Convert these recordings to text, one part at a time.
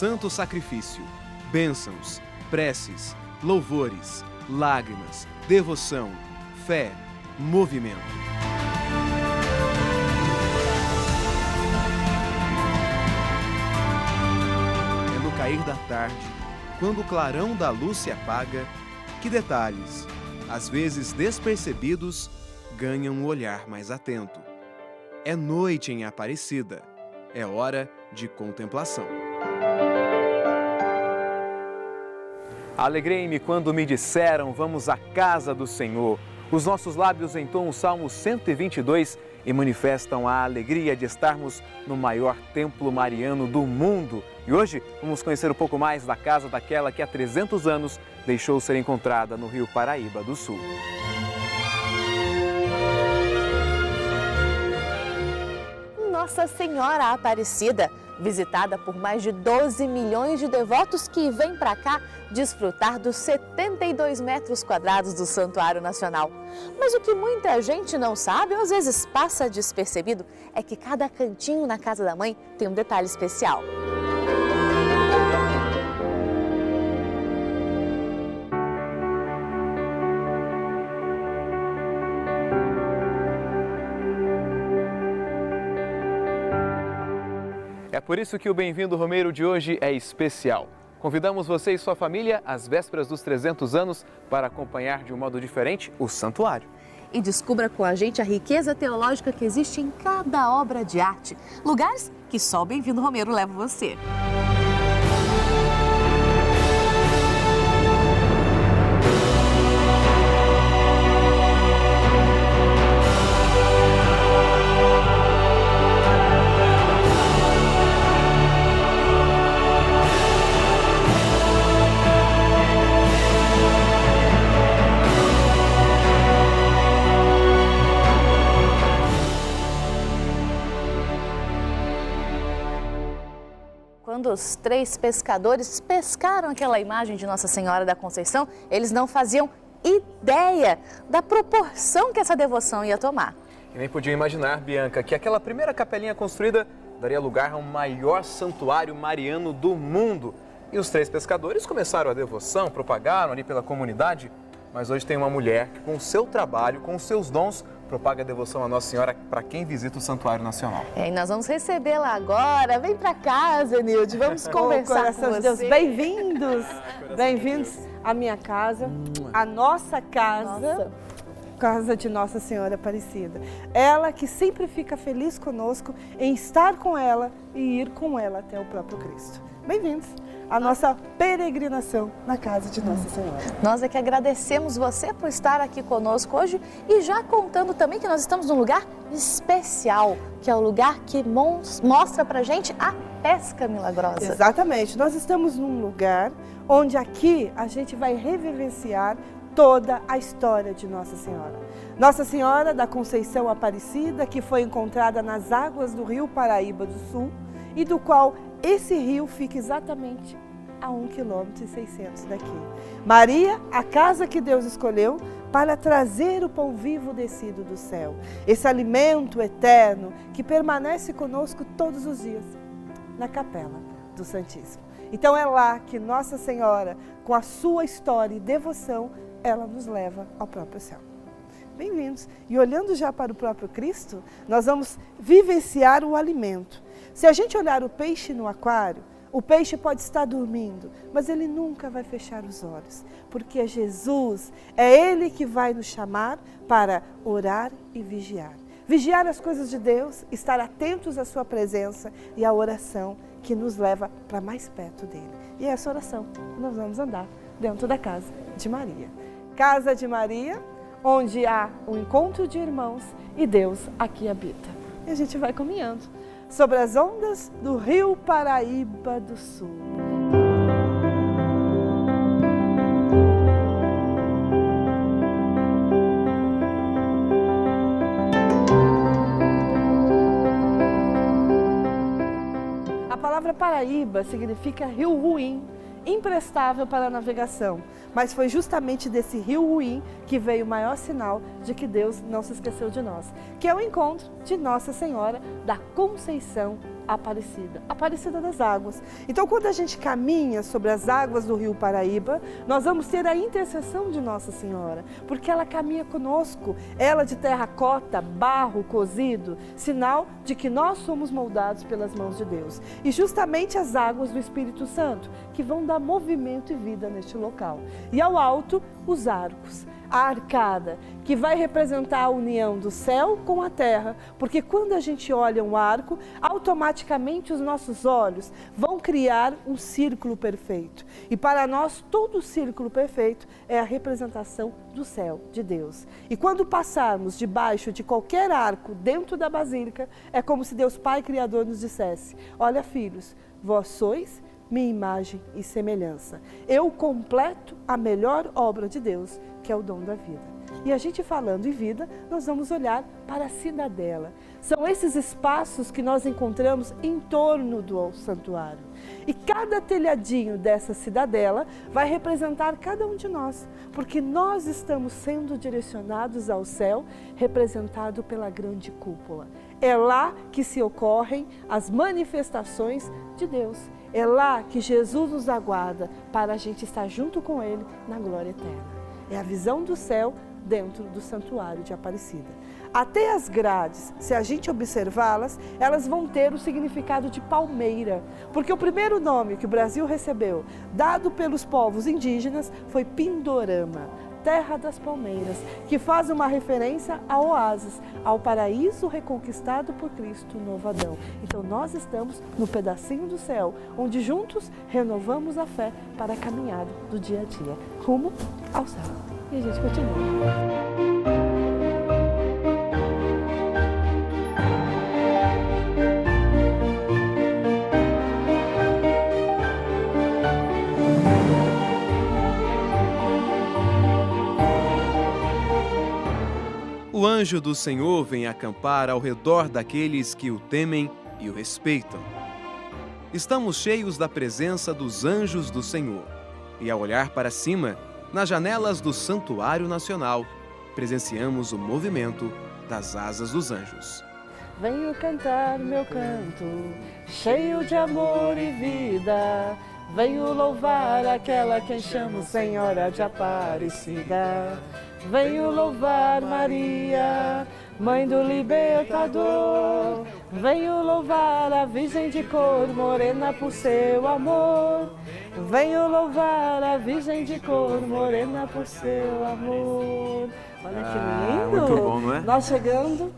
santo sacrifício, bênçãos, preces, louvores, lágrimas, devoção, fé, movimento. É no cair da tarde, quando o clarão da luz se apaga, que detalhes, às vezes despercebidos, ganham um olhar mais atento. É noite em Aparecida, é hora de contemplação. Alegrei-me quando me disseram, vamos à casa do Senhor. Os nossos lábios entoam o Salmo 122 e manifestam a alegria de estarmos no maior templo mariano do mundo. E hoje vamos conhecer um pouco mais da casa daquela que há 300 anos deixou ser encontrada no Rio Paraíba do Sul. Nossa Senhora Aparecida, visitada por mais de 12 milhões de devotos que vêm para cá desfrutar dos 72 metros quadrados do Santuário Nacional. Mas o que muita gente não sabe, ou às vezes passa despercebido, é que cada cantinho na casa da mãe tem um detalhe especial. É por isso que o Bem-vindo Romeiro de hoje é especial. Convidamos você e sua família às vésperas dos 300 anos para acompanhar de um modo diferente o santuário. E descubra com a gente a riqueza teológica que existe em cada obra de arte. Lugares que só o Bem-vindo Romeiro leva você. Quando os 3 pescadores pescaram aquela imagem de Nossa Senhora da Conceição, eles não faziam ideia da proporção que essa devoção ia tomar. E nem podiam imaginar, Bianca, que aquela primeira capelinha construída daria lugar ao maior santuário mariano do mundo. E os 3 pescadores começaram a devoção, propagaram ali pela comunidade, mas hoje tem uma mulher que com o seu trabalho, com os seus dons, propaga a devoção a Nossa Senhora para quem visita o Santuário Nacional. E nós vamos recebê-la agora. Vem para casa, Nilde, vamos conversar com você. Deus, bem-vindos, bem-vindos à minha casa, à nossa casa, casa de Nossa Senhora Aparecida. Ela que sempre fica feliz conosco em estar com ela e ir com ela até o próprio Cristo. Bem-vindos à nossa peregrinação na casa de Nossa Senhora. Nós é que agradecemos você por estar aqui conosco hoje e já contando também que nós estamos num lugar especial, que é o lugar que mostra pra gente a pesca milagrosa. Exatamente, nós estamos num lugar onde aqui a gente vai revivenciar toda a história de Nossa Senhora. Nossa Senhora da Conceição Aparecida, que foi encontrada nas águas do Rio Paraíba do Sul e do qual esse rio fica exatamente a 1,6 km daqui. Maria, a casa que Deus escolheu para trazer o pão vivo descido do céu. Esse alimento eterno que permanece conosco todos os dias na capela do Santíssimo. Então é lá que Nossa Senhora, com a sua história e devoção, ela nos leva ao próprio céu. Bem-vindos. E olhando já para o próprio Cristo, nós vamos vivenciar o alimento. Se a gente olhar o peixe no aquário, o peixe pode estar dormindo, mas ele nunca vai fechar os olhos, porque é Jesus, é Ele que vai nos chamar para orar e vigiar. Vigiar as coisas de Deus, estar atentos à sua presença e à oração que nos leva para mais perto dele. E é essa oração que nós vamos andar dentro da casa de Maria. Casa de Maria, onde há o encontro de irmãos e Deus aqui habita. E a gente vai caminhando sobre as ondas do Rio Paraíba do Sul. A palavra Paraíba significa rio ruim, imprestável para a navegação, mas foi justamente desse rio ruim que veio o maior sinal de que Deus não se esqueceu de nós, que é o encontro de Nossa Senhora da Conceição Aparecida, Aparecida das Águas. Então, quando a gente caminha sobre as águas do rio Paraíba, nós vamos ter a intercessão de Nossa Senhora, porque ela caminha conosco, ela de terracota, barro cozido, sinal de que nós somos moldados pelas mãos de Deus. E justamente as águas do Espírito Santo, que vão dar movimento e vida neste local. E ao alto, os arcos. A arcada, que vai representar a união do céu com a terra, porque quando a gente olha um arco, automaticamente os nossos olhos vão criar um círculo perfeito. E para nós, todo círculo perfeito é a representação do céu, de Deus. E quando passarmos debaixo de qualquer arco dentro da basílica, é como se Deus Pai Criador nos dissesse: olha, filhos, vós sois minha imagem e semelhança. Eu completo a melhor obra de Deus, que é o dom da vida. E a gente falando em vida, nós vamos olhar para a cidadela. São esses espaços que nós encontramos em torno do santuário. E cada telhadinho dessa cidadela vai representar cada um de nós, porque nós estamos sendo direcionados ao céu, representado pela grande cúpula. É lá que se ocorrem as manifestações de Deus. É lá que Jesus nos aguarda para a gente estar junto com Ele na glória eterna. É a visão do céu dentro do santuário de Aparecida. Até as grades, se a gente observá-las, elas vão ter o significado de palmeira, porque o primeiro nome que o Brasil recebeu, dado pelos povos indígenas, foi Pindorama, terra das palmeiras, que faz uma referência a oásis, ao paraíso reconquistado por Cristo, novo Adão. Então nós estamos no pedacinho do céu, onde juntos renovamos a fé para a caminhada do dia a dia, rumo ao céu. E a gente continua. O anjo do Senhor vem acampar ao redor daqueles que o temem e o respeitam. Estamos cheios da presença dos anjos do Senhor. E ao olhar para cima, nas janelas do Santuário Nacional, presenciamos o movimento das asas dos anjos. Venho cantar meu canto, cheio de amor e vida. Venho louvar aquela quem chamo Senhora de Aparecida. Venho louvar Maria, Mãe do Libertador. Venho louvar a Virgem de cor morena por seu amor. Venho louvar a Virgem de cor morena por seu amor. Olha que lindo! Muito bom, não é? Nós chegando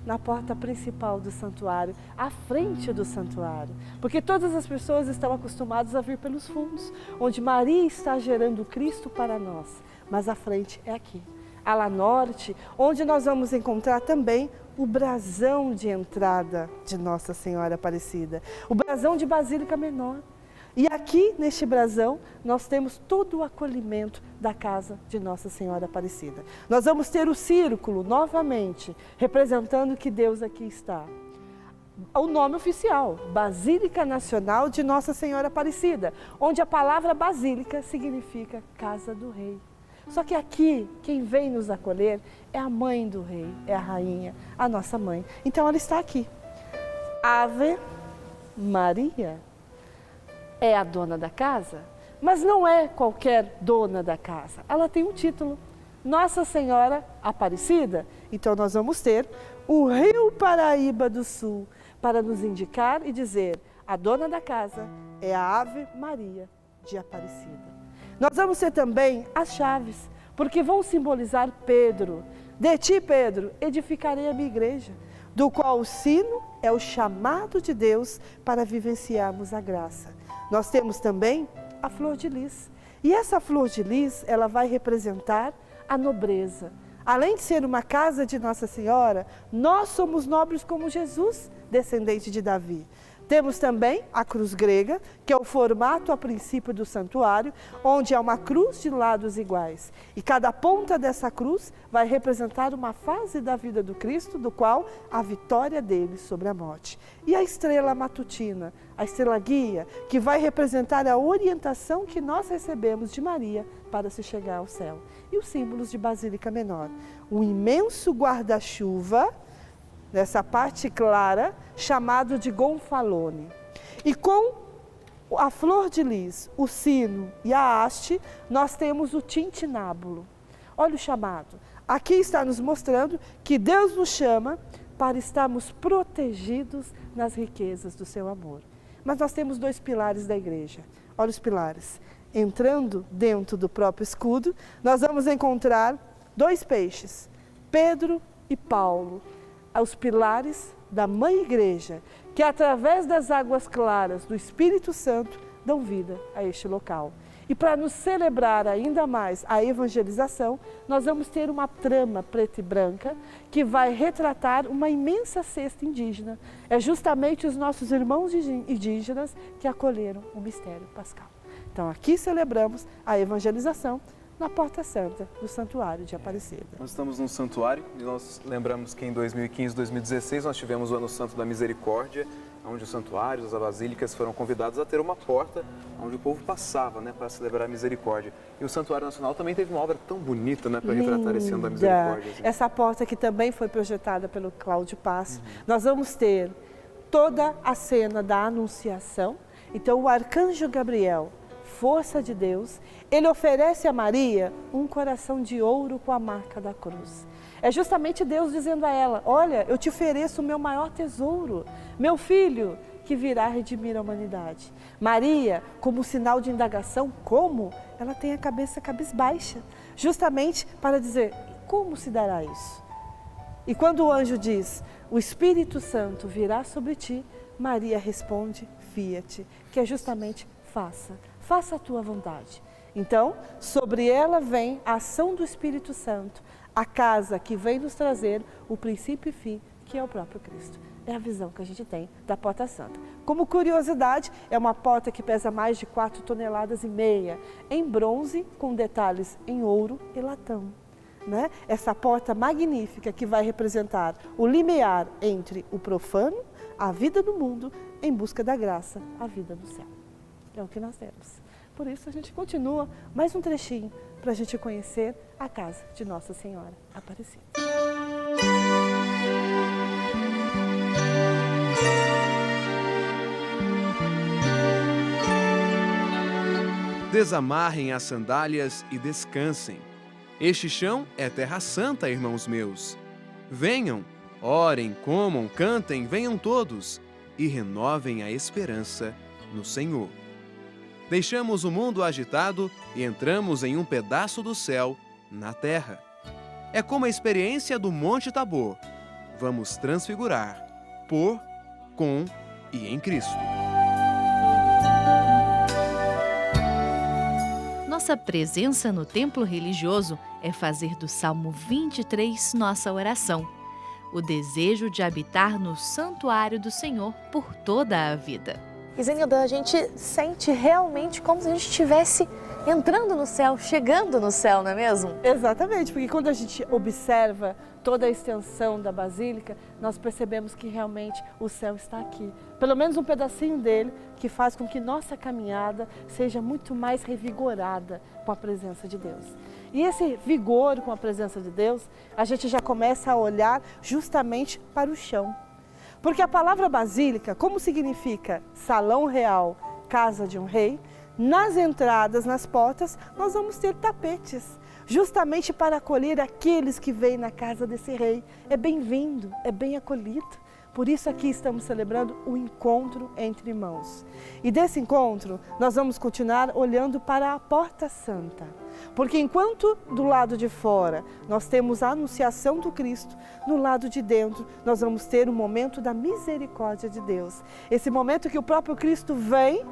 na porta principal do santuário, à frente do santuário, porque todas as pessoas estão acostumadas a vir pelos fundos, onde Maria está gerando Cristo para nós, mas a frente é aqui, ala norte, onde nós vamos encontrar também o brasão de entrada de Nossa Senhora Aparecida, o brasão de Basílica Menor. E aqui, neste brasão, nós temos todo o acolhimento da casa de Nossa Senhora Aparecida. Nós vamos ter o círculo, novamente, representando que Deus aqui está. O nome oficial, Basílica Nacional de Nossa Senhora Aparecida, onde a palavra basílica significa casa do rei. Só que aqui, quem vem nos acolher é a mãe do rei, é a rainha, a nossa mãe. Então ela está aqui. Ave Maria é a dona da casa, mas não é qualquer dona da casa. Ela tem um título, Nossa Senhora Aparecida. Então nós vamos ter o Rio Paraíba do Sul para nos indicar e dizer: a dona da casa é a Ave Maria de Aparecida. Nós vamos ter também as chaves, porque vão simbolizar Pedro. De ti, Pedro, edificarei a minha igreja, do qual o sino é o chamado de Deus para vivenciarmos a graça. Nós temos também a flor de lis. E essa flor de lis, ela vai representar a nobreza. Além de ser uma casa de Nossa Senhora, nós somos nobres como Jesus, descendente de Davi. Temos também a cruz grega, que é o formato a princípio do santuário, onde há uma cruz de lados iguais. E cada ponta dessa cruz vai representar uma fase da vida do Cristo, do qual a vitória dele sobre a morte. E a estrela matutina, a estrela guia, que vai representar a orientação que nós recebemos de Maria para se chegar ao céu. E os símbolos de Basílica Menor. Um imenso guarda-chuva, nessa parte clara, chamado de gonfalone. E com a flor de lis, o sino e a haste, nós temos o tintinábulo. Olha o chamado. Aqui está nos mostrando que Deus nos chama para estarmos protegidos nas riquezas do seu amor. Mas nós temos 2 pilares da igreja. Olha os pilares. Entrando dentro do próprio escudo, nós vamos encontrar 2 peixes, Pedro e Paulo, os pilares da Mãe Igreja, que através das águas claras do Espírito Santo dão vida a este local. E para nos celebrar ainda mais a evangelização, nós vamos ter uma trama preta e branca que vai retratar uma imensa cesta indígena. É justamente os nossos irmãos indígenas que acolheram o mistério pascal. Então aqui celebramos a evangelização na Porta Santa do Santuário de Aparecida. Nós estamos num santuário e nós lembramos que em 2015, 2016 nós tivemos o Ano Santo da Misericórdia, onde os santuários, as basílicas foram convidados a ter uma porta onde o povo passava, né, para celebrar a misericórdia. E o Santuário Nacional também teve uma obra tão bonita, né, para retratar esse ano da misericórdia. Assim. Essa porta que também foi projetada pelo Cláudio Passo. Nós vamos ter toda a cena da Anunciação. Então o arcanjo Gabriel, força de Deus, ele oferece a Maria um coração de ouro com a marca da cruz. É justamente Deus dizendo a ela, olha, eu te ofereço o meu maior tesouro, meu filho, que virá redimir a humanidade. Maria, como sinal de indagação, como? Ela tem a cabeça cabisbaixa, justamente para dizer, como se dará isso? E quando o anjo diz, o Espírito Santo virá sobre ti, Maria responde, fia-te, que é justamente faça a tua vontade. Então, sobre ela vem a ação do Espírito Santo, a casa que vem nos trazer o princípio e fim, que é o próprio Cristo. É a visão que a gente tem da Porta Santa. Como curiosidade, é uma porta que pesa mais de 4,5 toneladas, em bronze, com detalhes em ouro e latão. Né? Essa porta magnífica que vai representar o limiar entre o profano, a vida do mundo, em busca da graça, a vida do céu. É o que nós temos. Por isso a gente continua mais um trechinho para a gente conhecer a casa de Nossa Senhora Aparecida. Desamarrem as sandálias e descansem. Este chão é terra santa, irmãos meus. Venham, orem, comam, cantem, venham todos e renovem a esperança no Senhor. Deixamos o mundo agitado e entramos em um pedaço do céu na terra. É como a experiência do Monte Tabor. Vamos transfigurar por, com e em Cristo. Nossa presença no templo religioso é fazer do Salmo 23 nossa oração. O desejo de habitar no santuário do Senhor por toda a vida. Isenilda, a gente sente realmente como se a gente estivesse entrando no céu, chegando no céu, não é mesmo? Exatamente, porque quando a gente observa toda a extensão da Basílica, nós percebemos que realmente o céu está aqui. Pelo menos um pedacinho dele, que faz com que nossa caminhada seja muito mais revigorada com a presença de Deus. E esse vigor com a presença de Deus, a gente já começa a olhar justamente para o chão. Porque a palavra basílica, como significa salão real, casa de um rei, nas entradas, nas portas, nós vamos ter tapetes, justamente para acolher aqueles que vêm na casa desse rei. É bem-vindo, é bem acolhido. Por isso aqui estamos celebrando o encontro entre irmãos. E desse encontro, nós vamos continuar olhando para a Porta Santa. Porque enquanto do lado de fora nós temos a anunciação do Cristo, no lado de dentro nós vamos ter o momento da misericórdia de Deus. Esse momento que o próprio Cristo vem,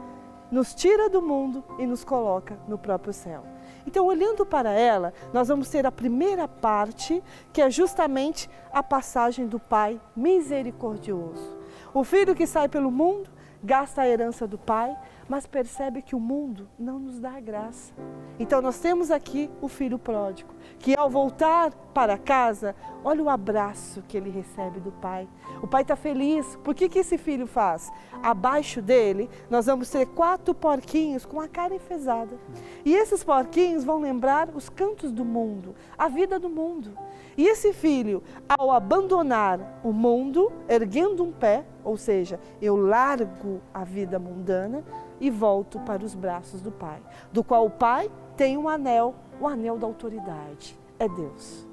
nos tira do mundo e nos coloca no próprio céu. Então, olhando para ela, nós vamos ter a primeira parte, que é justamente a passagem do Pai misericordioso. O Filho que sai pelo mundo gasta a herança do pai, mas percebe que o mundo não nos dá a graça. Então nós temos aqui o filho pródigo, que ao voltar para casa, olha o abraço que ele recebe do pai. O pai está feliz. Por que esse filho faz? Abaixo dele, nós vamos ter 4 porquinhos com a cara enfesada. E esses porquinhos vão lembrar os cantos do mundo, a vida do mundo. E esse filho, ao abandonar o mundo, erguendo um pé, ou seja, eu largo a vida mundana e volto para os braços do pai, do qual o pai tem um anel, o anel da autoridade, é Deus.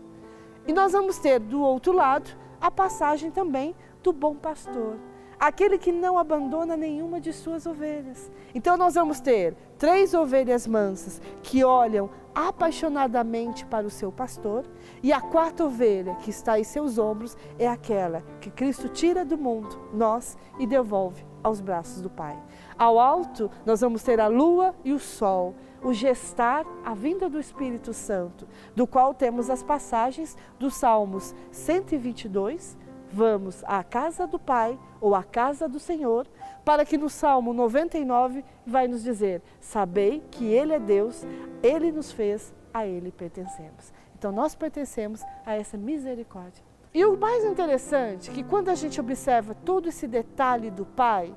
E nós vamos ter do outro lado a passagem também do bom pastor, aquele que não abandona nenhuma de suas ovelhas. Então nós vamos ter 3 ovelhas mansas que olham apaixonadamente para o seu pastor, e a 4ª ovelha que está em seus ombros é aquela que Cristo tira do mundo, nós, e devolve aos braços do Pai. Ao alto nós vamos ter a lua e o sol, o gestar, a vinda do Espírito Santo, do qual temos as passagens dos Salmos 122, vamos à casa do Pai ou à casa do Senhor, para que no Salmo 99 vai nos dizer, sabei que Ele é Deus, Ele nos fez, a Ele pertencemos. Então nós pertencemos a essa misericórdia. E o mais interessante é que quando a gente observa todo esse detalhe do Pai,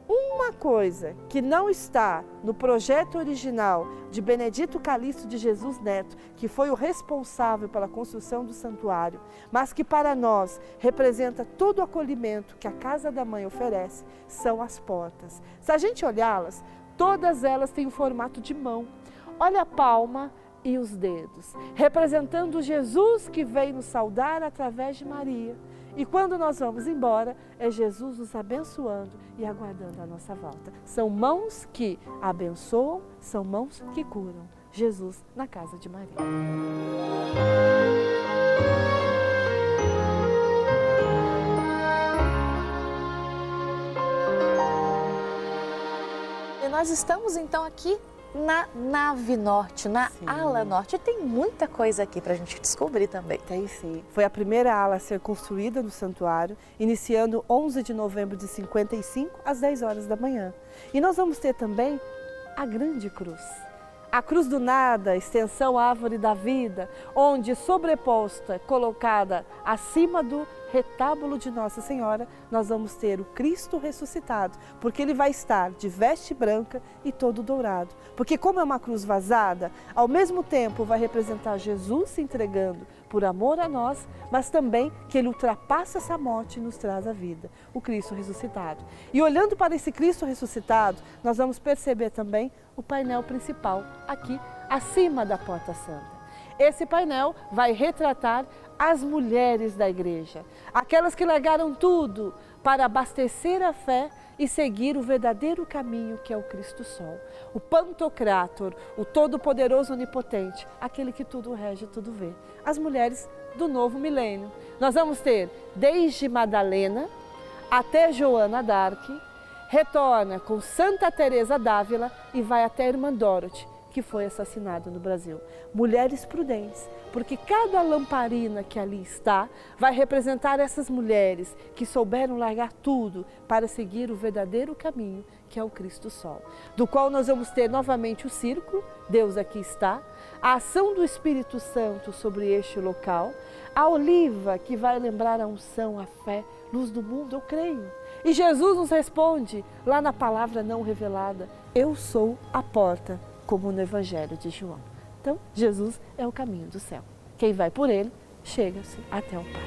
uma coisa que não está no projeto original de Benedito Calixto de Jesus Neto, que foi o responsável pela construção do santuário, mas que para nós representa todo o acolhimento que a Casa da Mãe oferece, são as portas. Se a gente olhá-las, todas elas têm o formato de mão. Olha a palma e os dedos, representando Jesus que veio nos saudar através de Maria. E quando nós vamos embora, é Jesus nos abençoando e aguardando a nossa volta. São mãos que abençoam, são mãos que curam. Jesus na casa de Maria. E nós estamos então aqui na nave norte, na ala norte. E tem muita coisa aqui para a gente descobrir também. Tem sim. Foi a primeira ala a ser construída no santuário, iniciando 11 de novembro de 55, às 10 horas da manhã. E nós vamos ter também a grande cruz. A cruz do nada, extensão árvore da vida, onde sobreposta, colocada acima do retábulo de Nossa Senhora, nós vamos ter o Cristo ressuscitado, porque ele vai estar de veste branca e todo dourado. Porque como é uma cruz vazada, ao mesmo tempo vai representar Jesus se entregando por amor a nós, mas também que ele ultrapassa essa morte e nos traz a vida, o Cristo ressuscitado. E olhando para esse Cristo ressuscitado, nós vamos perceber também o painel principal aqui acima da Porta Santa. Esse painel vai retratar as mulheres da igreja, aquelas que largaram tudo para abastecer a fé e seguir o verdadeiro caminho que é o Cristo Sol, o Pantocrátor, o Todo-Poderoso Onipotente, aquele que tudo rege e tudo vê. As mulheres do novo milênio. Nós vamos ter desde Madalena até Joana d'Arc, retorna com Santa Teresa d'Ávila e vai até a Irmã Dorothy, que foi assassinada no Brasil. Mulheres prudentes, porque cada lamparina que ali está vai representar essas mulheres que souberam largar tudo para seguir o verdadeiro caminho, que é o Cristo Sol, do qual nós vamos ter novamente o círculo, Deus aqui está, a ação do Espírito Santo sobre este local, a oliva que vai lembrar a unção, a fé, luz do mundo, eu creio. E Jesus nos responde lá na palavra não revelada, eu sou a porta, como no Evangelho de João. Então, Jesus é o caminho do céu. Quem vai por ele, chega-se até o Pai.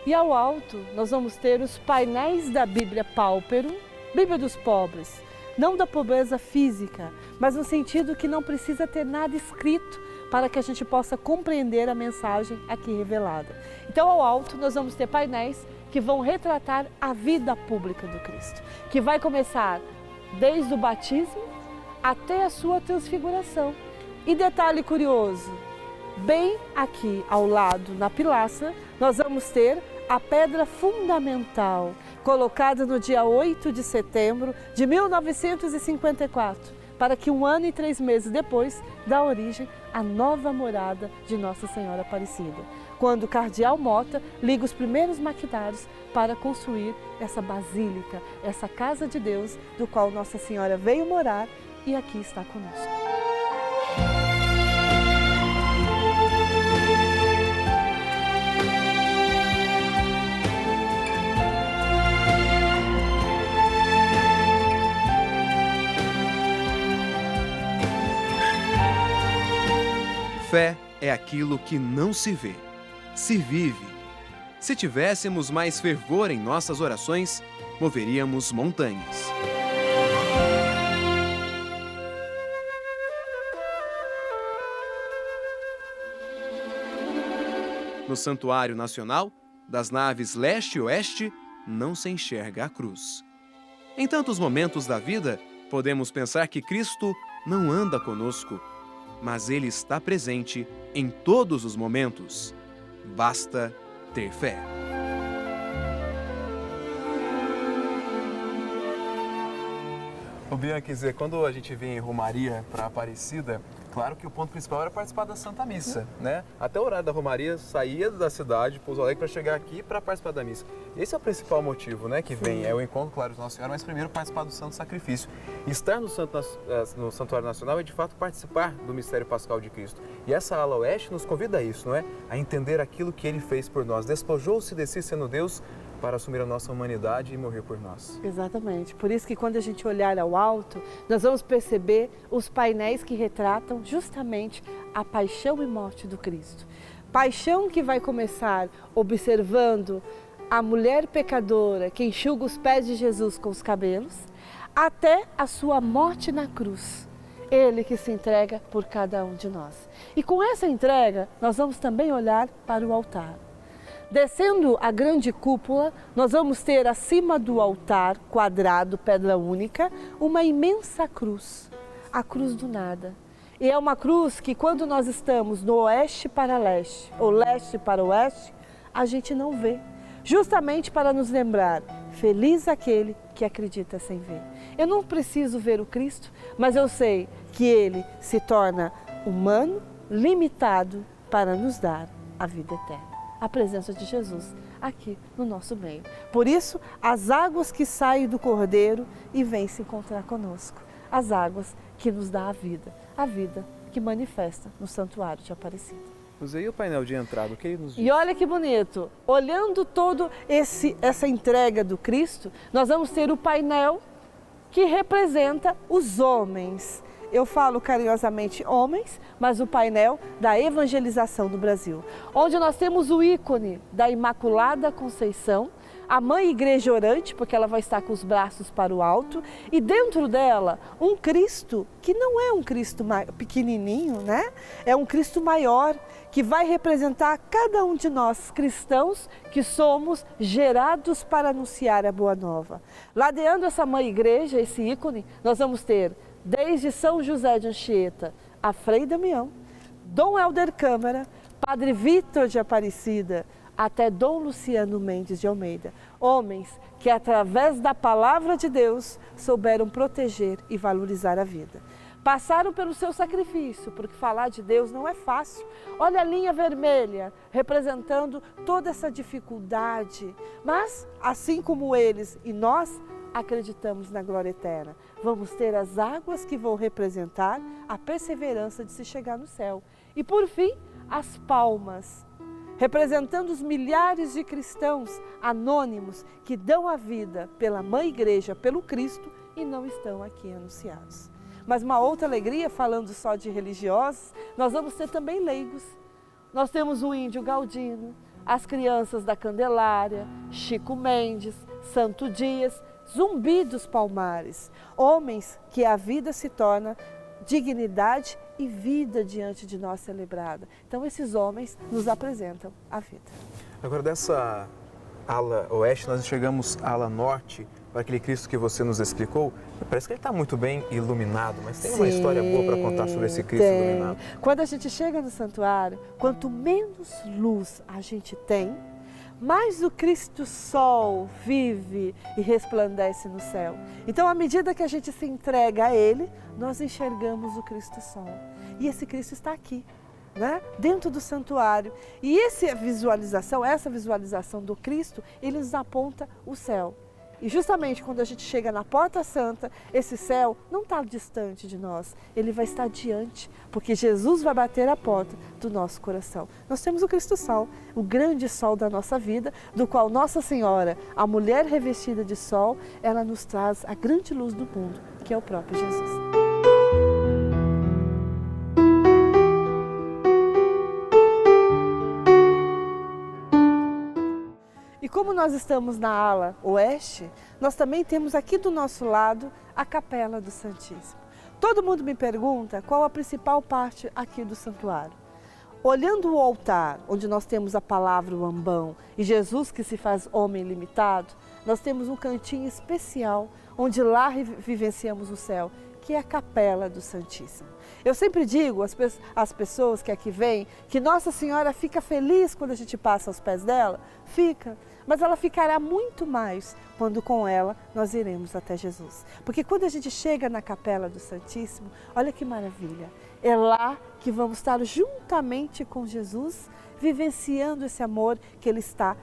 E ao alto, nós vamos ter os painéis da Bíblia Pauperum, Bíblia dos pobres, não da pobreza física, mas no sentido que não precisa ter nada escrito para que a gente possa compreender a mensagem aqui revelada. Então, ao alto, nós vamos ter painéis que vão retratar a vida pública do Cristo, que vai começar desde o batismo até a sua transfiguração. E detalhe curioso, bem aqui ao lado, na pilastra, nós vamos ter a pedra fundamental, colocada no dia 8 de setembro de 1954, para que 1 ano e 3 meses depois dá origem à nova morada de Nossa Senhora Aparecida, quando o cardeal Mota liga os primeiros maquinários para construir essa basílica, essa casa de Deus, do qual Nossa Senhora veio morar e aqui está conosco. Fé é aquilo que não se vê, se vive. Se tivéssemos mais fervor em nossas orações, moveríamos montanhas. No Santuário Nacional, das naves leste e oeste, não se enxerga a cruz. Em tantos momentos da vida, podemos pensar que Cristo não anda conosco, mas Ele está presente em todos os momentos. Basta ter fé. Ô Bianca, Zé, quando a gente vem em Romaria para Aparecida, claro que o ponto principal era participar da Santa Missa, né? Até o horário da Romaria, saía da cidade, Pouso Alegre, para chegar aqui para participar da missa. Esse é o principal motivo, né, que vem, é o encontro, claro, de Nossa Senhora, mas primeiro participar do Santo Sacrifício. Estar no Santuário Nacional é, de fato, participar do mistério pascal de Cristo. E essa ala oeste nos convida a isso, não é? A entender aquilo que Ele fez por nós. Despojou-se de si, sendo Deus, para assumir a nossa humanidade e morrer por nós. Exatamente. Por isso que quando a gente olhar ao alto, nós vamos perceber os painéis que retratam justamente a paixão e morte do Cristo. Paixão que vai começar observando a mulher pecadora que enxuga os pés de Jesus com os cabelos, até a sua morte na cruz. Ele que se entrega por cada um de nós. E com essa entrega, nós vamos também olhar para o altar. Descendo a grande cúpula, nós vamos ter acima do altar, quadrado, pedra única, uma imensa cruz, a cruz do nada. E é uma cruz que quando nós estamos no oeste para leste, ou leste para oeste, a gente não vê. Justamente para nos lembrar, feliz aquele que acredita sem ver. Eu não preciso ver o Cristo, mas eu sei que Ele se torna humano, limitado, para nos dar a vida eterna. A presença de Jesus aqui no nosso meio. Por isso, as águas que saem do Cordeiro e vêm se encontrar conosco. As águas que nos dá a vida que manifesta no Santuário de Aparecida. Usei o painel de entrada, o que ele nos diz? E olha que bonito, olhando todo essa entrega do Cristo, nós vamos ter o painel que representa os homens. Eu falo carinhosamente homens, mas o painel da evangelização do Brasil, onde nós temos o ícone da Imaculada Conceição, a Mãe Igreja Orante, porque ela vai estar com os braços para o alto, e dentro dela um Cristo que não é um Cristo pequenininho, né? É um Cristo maior, que vai representar cada um de nós cristãos que somos gerados para anunciar a Boa Nova. Ladeando essa Mãe Igreja, esse ícone, nós vamos ter desde São José de Anchieta a Frei Damião, Dom Helder Câmara, Padre Vítor de Aparecida, até Dom Luciano Mendes de Almeida. Homens que, através da palavra de Deus, souberam proteger e valorizar a vida. Passaram pelo seu sacrifício, porque falar de Deus não é fácil. Olha a linha vermelha, representando toda essa dificuldade. Mas, assim como eles e nós, acreditamos na glória eterna. Vamos ter as águas que vão representar a perseverança de se chegar no céu. E por fim, as palmas, representando os milhares de cristãos anônimos que dão a vida pela Mãe Igreja, pelo Cristo e não estão aqui anunciados. Mas uma outra alegria, falando só de religiosos, nós vamos ter também leigos. Nós temos o Índio Galdino, as crianças da Candelária, Chico Mendes, Santo Dias, Zumbi dos Palmares, homens que a vida se torna dignidade e vida diante de nós celebrada. Então esses homens nos apresentam a vida. Agora dessa ala oeste nós chegamos à ala norte, para aquele Cristo que você nos explicou. Parece que ele está muito bem iluminado, mas tem uma história boa para contar sobre esse Cristo iluminado. Quando a gente chega no santuário, quanto menos luz a gente tem, mais o Cristo Sol vive e resplandece no céu. Então, à medida que a gente se entrega a Ele, nós enxergamos o Cristo Sol. E esse Cristo está aqui, né? Dentro do santuário. E essa visualização do Cristo, ele nos aponta o céu. E justamente quando a gente chega na Porta Santa, esse céu não está distante de nós, ele vai estar diante, porque Jesus vai bater a porta do nosso coração. Nós temos o Cristo Sol, o grande sol da nossa vida, do qual Nossa Senhora, a mulher revestida de sol, ela nos traz a grande luz do mundo, que é o próprio Jesus. E como nós estamos na ala oeste, nós também temos aqui do nosso lado a Capela do Santíssimo. Todo mundo me pergunta qual a principal parte aqui do santuário. Olhando o altar, onde nós temos a palavra o ambão e Jesus que se faz homem limitado, nós temos um cantinho especial, onde lá vivenciamos o céu, que é a Capela do Santíssimo. Eu sempre digo às pessoas que aqui vêm que Nossa Senhora fica feliz quando a gente passa aos pés dela, fica, mas ela ficará muito mais quando com ela nós iremos até Jesus. Porque quando a gente chega na Capela do Santíssimo, olha que maravilha, é lá que vamos estar juntamente com Jesus, vivenciando esse amor que Ele está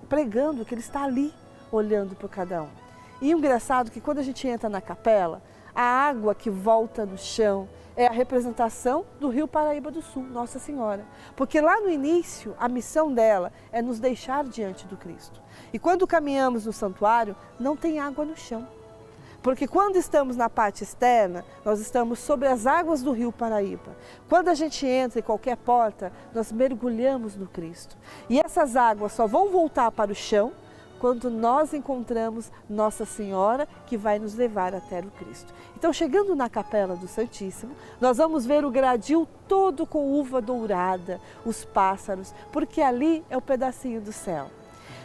pregando, que Ele está ali, olhando para cada um. E engraçado que quando a gente entra na capela, a água que volta no chão é a representação do Rio Paraíba do Sul, Nossa Senhora. Porque lá no início, a missão dela é nos deixar diante do Cristo. E quando caminhamos no santuário, não tem água no chão. Porque quando estamos na parte externa, nós estamos sobre as águas do Rio Paraíba. Quando a gente entra em qualquer porta, nós mergulhamos no Cristo. E essas águas só vão voltar para o chão quando nós encontramos Nossa Senhora, que vai nos levar até o Cristo. Então, chegando na Capela do Santíssimo, nós vamos ver o gradil todo com uva dourada, os pássaros, porque ali é o pedacinho do céu.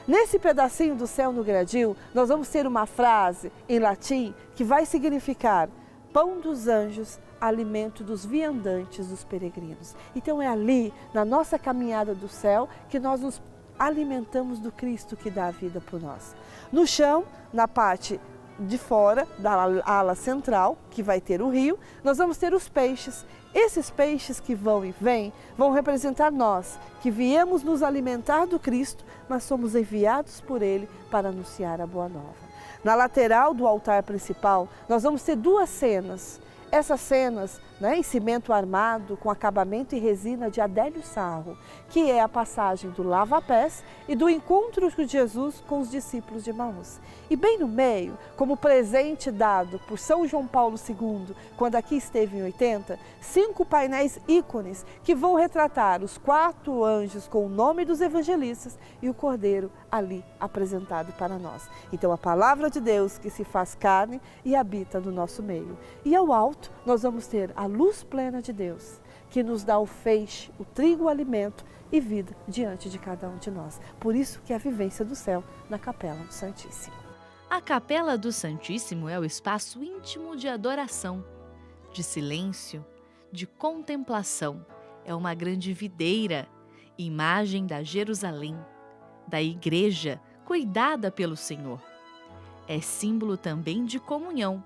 Nesse pedacinho do céu no gradil, nós vamos ter uma frase em latim que vai significar pão dos anjos, alimento dos viandantes, dos peregrinos. Então, é ali, na nossa caminhada do céu, que nós nos alimentamos do Cristo que dá a vida por nós. No chão, na parte de fora da ala central, que vai ter o rio, nós vamos ter os peixes. Esses peixes que vão e vêm vão representar nós, que viemos nos alimentar do Cristo, mas somos enviados por Ele para anunciar a Boa Nova. Na lateral do altar principal, nós vamos ter duas cenas. Essas cenas, em cimento armado, com acabamento em resina de Adélio Sarro, que é a passagem do lava-pés e do encontro de Jesus com os discípulos de Emaús. E bem no meio, como presente dado por São João Paulo II, quando aqui esteve em 80, 5 painéis ícones que vão retratar os 4 anjos com o nome dos evangelistas e o Cordeiro ali apresentado para nós. Então, a palavra de Deus que se faz carne e habita no nosso meio. E ao alto, nós vamos ter a luz plena de Deus, que nos dá o feixe, o trigo, o alimento e vida diante de cada um de nós. Por isso que é a vivência do céu na Capela do Santíssimo. A Capela do Santíssimo é o espaço íntimo de adoração, de silêncio, de contemplação. É uma grande videira, imagem da Jerusalém, da igreja cuidada pelo Senhor. É símbolo também de comunhão,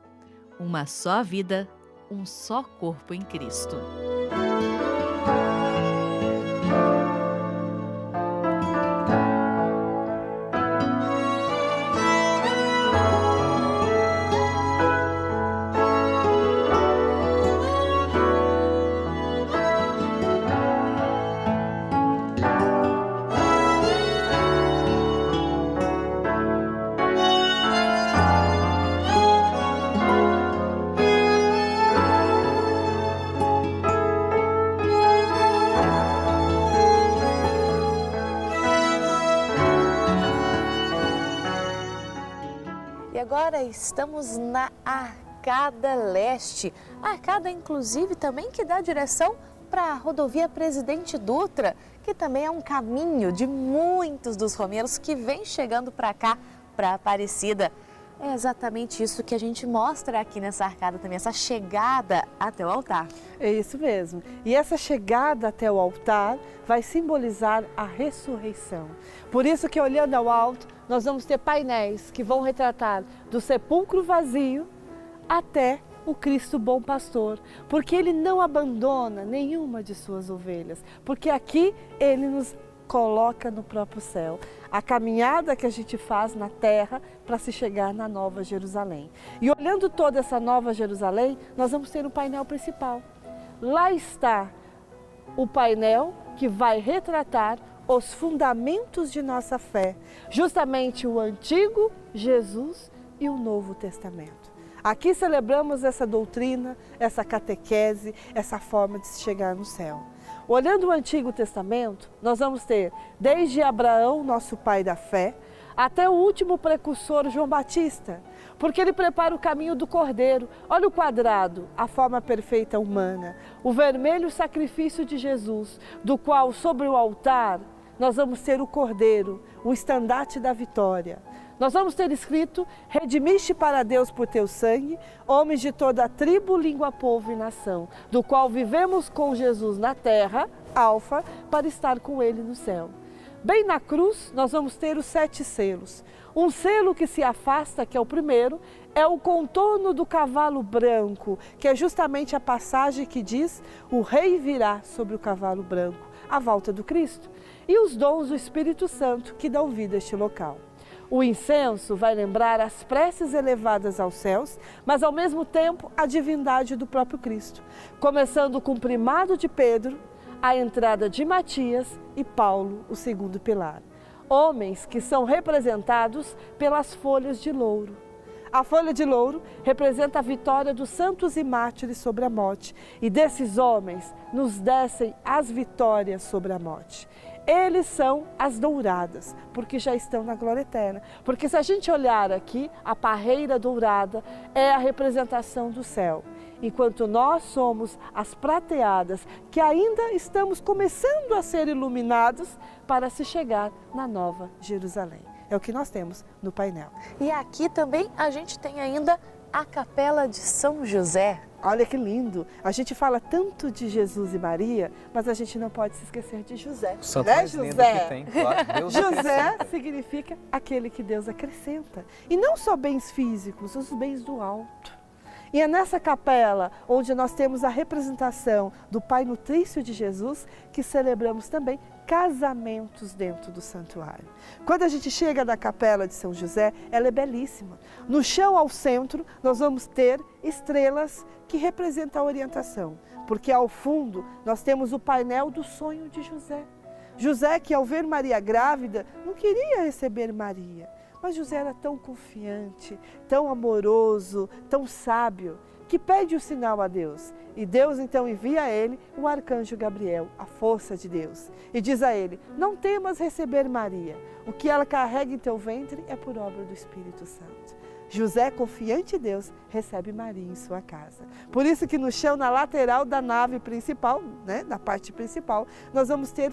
uma só vida, um só corpo em Cristo. Agora estamos na Arcada Leste, a arcada inclusive também que dá direção para a rodovia Presidente Dutra, que também é um caminho de muitos dos romeiros que vêm chegando para cá, para Aparecida. É exatamente isso que a gente mostra aqui nessa arcada também, essa chegada até o altar. É isso mesmo. E essa chegada até o altar vai simbolizar a ressurreição. Por isso que, olhando ao alto, nós vamos ter painéis que vão retratar do sepulcro vazio até o Cristo bom pastor, porque ele não abandona nenhuma de suas ovelhas, porque aqui ele nos coloca no próprio céu. A caminhada que a gente faz na terra para se chegar na Nova Jerusalém. E olhando toda essa Nova Jerusalém, nós vamos ter um painel principal. Lá está o painel que vai retratar os fundamentos de nossa fé, justamente o Antigo Jesus e o Novo Testamento. Aqui celebramos essa doutrina, essa catequese, essa forma de se chegar no céu. Olhando o Antigo Testamento, nós vamos ter desde Abraão, nosso pai da fé, até o último precursor, João Batista, porque ele prepara o caminho do Cordeiro. Olha o quadrado, a forma perfeita humana, o vermelho sacrifício de Jesus, do qual sobre o altar nós vamos ter o Cordeiro, o estandarte da vitória. Nós vamos ter escrito: redimiste para Deus por teu sangue, homens de toda a tribo, língua, povo e nação, do qual vivemos com Jesus na terra, alfa, para estar com ele no céu. Bem na cruz, nós vamos ter os 7 selos. Um selo que se afasta, que é o primeiro, é o contorno do cavalo branco, que é justamente a passagem que diz: o rei virá sobre o cavalo branco, a volta do Cristo. E os dons do Espírito Santo que dão vida a este local. O incenso vai lembrar as preces elevadas aos céus, mas ao mesmo tempo a divindade do próprio Cristo, começando com o primado de Pedro, a entrada de Matias e Paulo, o segundo pilar. Homens que são representados pelas folhas de louro. A folha de louro representa a vitória dos santos e mártires sobre a morte, e desses homens nos descem as vitórias sobre a morte. Eles são as douradas, porque já estão na glória eterna. Porque se a gente olhar aqui, a parreira dourada é a representação do céu, enquanto nós somos as prateadas, que ainda estamos começando a ser iluminados para se chegar na Nova Jerusalém. É o que nós temos no painel. E aqui também a gente tem ainda a Capela de São José. Olha que lindo! A gente fala tanto de Jesus e Maria, mas a gente não pode se esquecer de José. O santo né, mais lindo José? que tem, claro. Deus José significa aquele que Deus acrescenta. E não só bens físicos, os bens do alto. E é nessa capela onde nós temos a representação do Pai Nutrício de Jesus que celebramos também casamentos dentro do santuário. Quando a gente chega da Capela de São José, ela é belíssima. No chão ao centro, nós vamos ter estrelas que representam a orientação, porque ao fundo nós temos o painel do sonho de José. José, que ao ver Maria grávida, não queria receber Maria, mas José era tão confiante, tão amoroso, tão sábio, que pede o sinal a Deus. E Deus então envia a ele o arcanjo Gabriel, a força de Deus. E diz a ele: não temas receber Maria, o que ela carrega em teu ventre é por obra do Espírito Santo. José, confiante em Deus, recebe Maria em sua casa. Por isso que no chão, na lateral da nave principal, né, da parte principal, nós vamos ter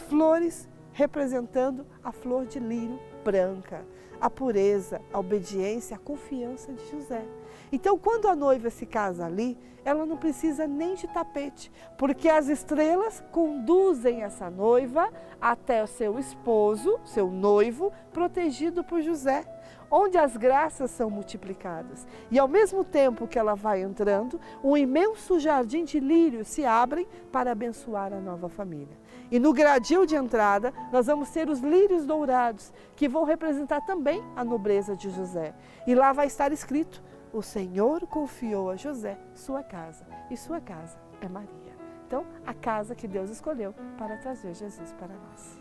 flores representando a flor de lírio branca, a pureza, a obediência, a confiança de José. Então, quando a noiva se casa ali, ela não precisa nem de tapete, porque as estrelas conduzem essa noiva até o seu esposo, seu noivo, protegido por José, onde as graças são multiplicadas. E ao mesmo tempo que ela vai entrando, um imenso jardim de lírios se abre para abençoar a nova família. E no gradil de entrada, nós vamos ter os lírios dourados, que vão representar também a nobreza de José. E lá vai estar escrito: o Senhor confiou a José sua casa, e sua casa é Maria. Então, a casa que Deus escolheu para trazer Jesus para nós.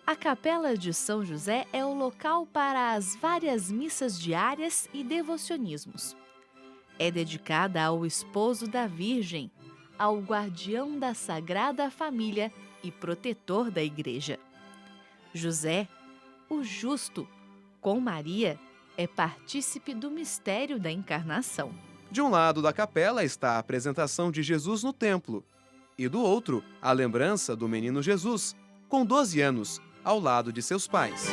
A Capela de São José é o local para as várias missas diárias e devocionismos. É dedicada ao esposo da Virgem, ao guardião da Sagrada Família e protetor da Igreja. José, o justo, com Maria, é partícipe do mistério da encarnação. De um lado da capela está a apresentação de Jesus no templo e do outro, a lembrança do menino Jesus, com 12 anos, ao lado de seus pais.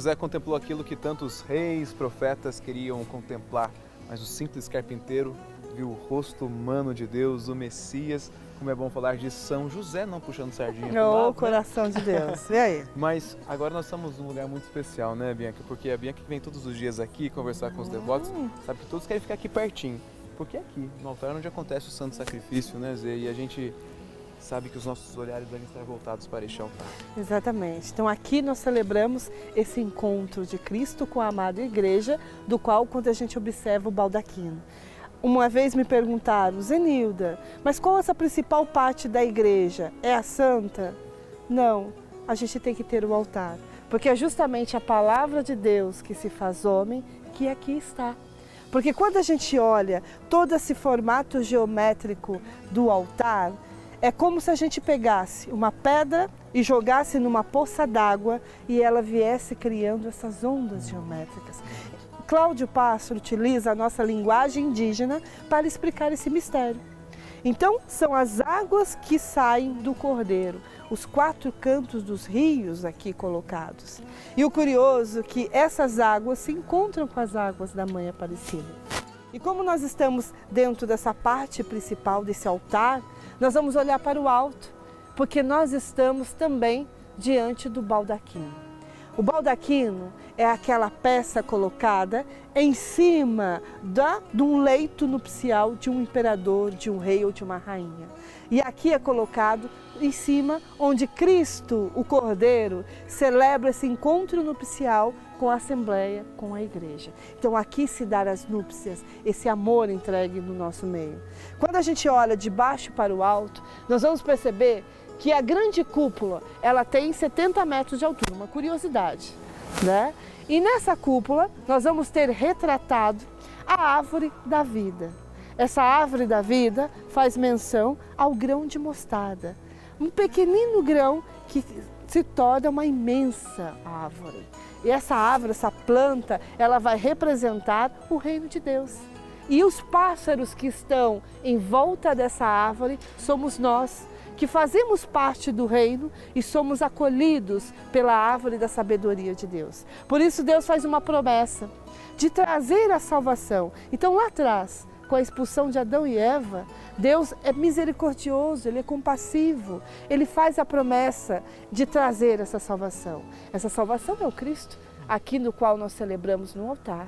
José contemplou aquilo que tantos reis, profetas queriam contemplar, mas o simples carpinteiro viu o rosto humano de Deus, o Messias. Como é bom falar de São José, não puxando sardinha pro lado, Ô, coração de Deus, e aí? Mas agora nós estamos num lugar muito especial, né, Bianca? Porque a Bianca que vem todos os dias aqui conversar com os devotos, sabe que todos querem ficar aqui pertinho. Porque é aqui, no altar, onde acontece o santo sacrifício, né, Zé? E a gente sabe que os nossos olhares devem estar voltados para este altar. Exatamente. Então aqui nós celebramos esse encontro de Cristo com a amada igreja, do qual quando a gente observa o baldaquino. Uma vez me perguntaram, Zenilda, mas qual é essa principal parte da igreja? É a santa? Não, a gente tem que ter o altar, porque é justamente a palavra de Deus que se faz homem que aqui está. Porque quando a gente olha todo esse formato geométrico do altar, é como se a gente pegasse uma pedra e jogasse numa poça d'água e ela viesse criando essas ondas geométricas. Cláudio Pássaro utiliza a nossa linguagem indígena para explicar esse mistério. Então, são as águas que saem do Cordeiro, os 4 cantos dos rios aqui colocados. E o curioso é que essas águas se encontram com as águas da Mãe Aparecida. E como nós estamos dentro dessa parte principal desse altar, nós vamos olhar para o alto, porque nós estamos também diante do baldaquino. O baldaquino é aquela peça colocada em cima de um leito nupcial de um imperador, de um rei ou de uma rainha. E aqui é colocado em cima onde Cristo, o Cordeiro, celebra esse encontro nupcial com a Assembleia, com a Igreja. Então aqui se dá as núpcias, esse amor entregue no nosso meio. Quando a gente olha de baixo para o alto, nós vamos perceber que a grande cúpula, ela tem 70 metros de altura, uma curiosidade, né? E nessa cúpula nós vamos ter retratado a árvore da vida. Essa árvore da vida faz menção ao grão de mostarda, um pequenino grão que se torna uma imensa árvore. E essa árvore, essa planta, ela vai representar o reino de Deus. E os pássaros que estão em volta dessa árvore somos nós, que fazemos parte do reino e somos acolhidos pela árvore da sabedoria de Deus. Por isso Deus faz uma promessa de trazer a salvação. Então lá atrás, com a expulsão de Adão e Eva, Deus é misericordioso, Ele é compassivo, Ele faz a promessa de trazer essa salvação. Essa salvação é o Cristo, aqui no qual nós celebramos no altar.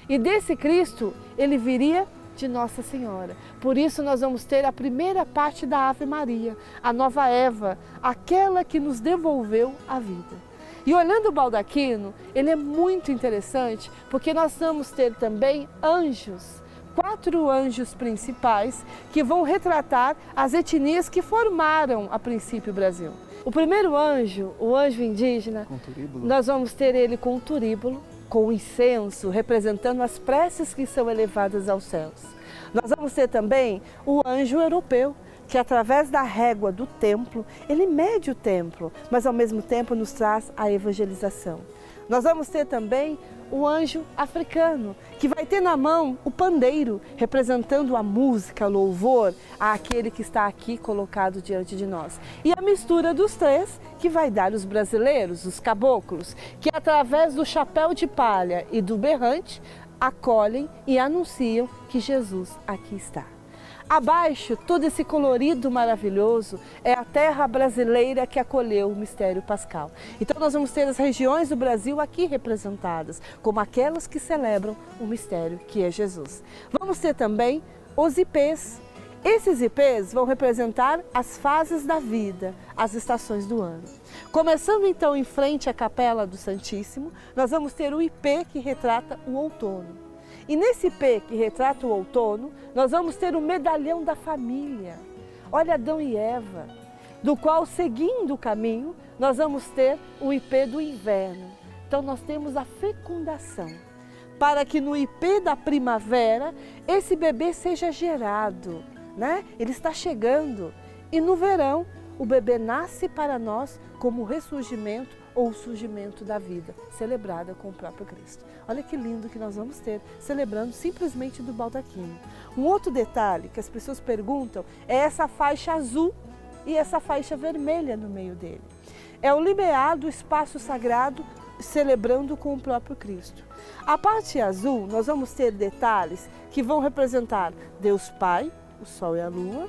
E desse Cristo, Ele viria de Nossa Senhora. Por isso nós vamos ter a primeira parte da Ave Maria, a nova Eva, aquela que nos devolveu a vida. E olhando o baldaquino, ele é muito interessante, porque nós vamos ter também anjos, 4 anjos principais que vão retratar as etnias que formaram a princípio o Brasil. O primeiro anjo, o anjo indígena, nós vamos ter ele com o turíbulo, com o incenso, representando as preces que são elevadas aos céus. Nós vamos ter também o anjo europeu, que através da régua do templo, ele mede o templo, mas ao mesmo tempo nos traz a evangelização. Nós vamos ter também o anjo africano, que vai ter na mão o pandeiro, representando a música, o louvor àquele que está aqui colocado diante de nós. E a mistura dos 3, que vai dar os brasileiros, os caboclos, que através do chapéu de palha e do berrante, acolhem e anunciam que Jesus aqui está. Abaixo, todo esse colorido maravilhoso é a terra brasileira que acolheu o mistério pascal. Então nós vamos ter as regiões do Brasil aqui representadas, como aquelas que celebram o mistério que é Jesus. Vamos ter também os ipês. Esses ipês vão representar as fases da vida, as estações do ano. Começando então em frente à Capela do Santíssimo, nós vamos ter o ipê que retrata o outono. E nesse ipê que retrata o outono, nós vamos ter o medalhão da família. Olha Adão e Eva, do qual, seguindo o caminho, nós vamos ter o ipê do inverno. Então nós temos a fecundação, para que no ipê da primavera, esse bebê seja gerado, né? Ele está chegando. E no verão, o bebê nasce para nós como o ressurgimento ou o surgimento da vida, celebrada com o próprio Cristo. Olha que lindo que nós vamos ter, celebrando simplesmente do baldaquino. Um outro detalhe que as pessoas perguntam é essa faixa azul e essa faixa vermelha no meio dele. É o limiar do espaço sagrado celebrando com o próprio Cristo. A parte azul, nós vamos ter detalhes que vão representar Deus Pai, o Sol e a Lua,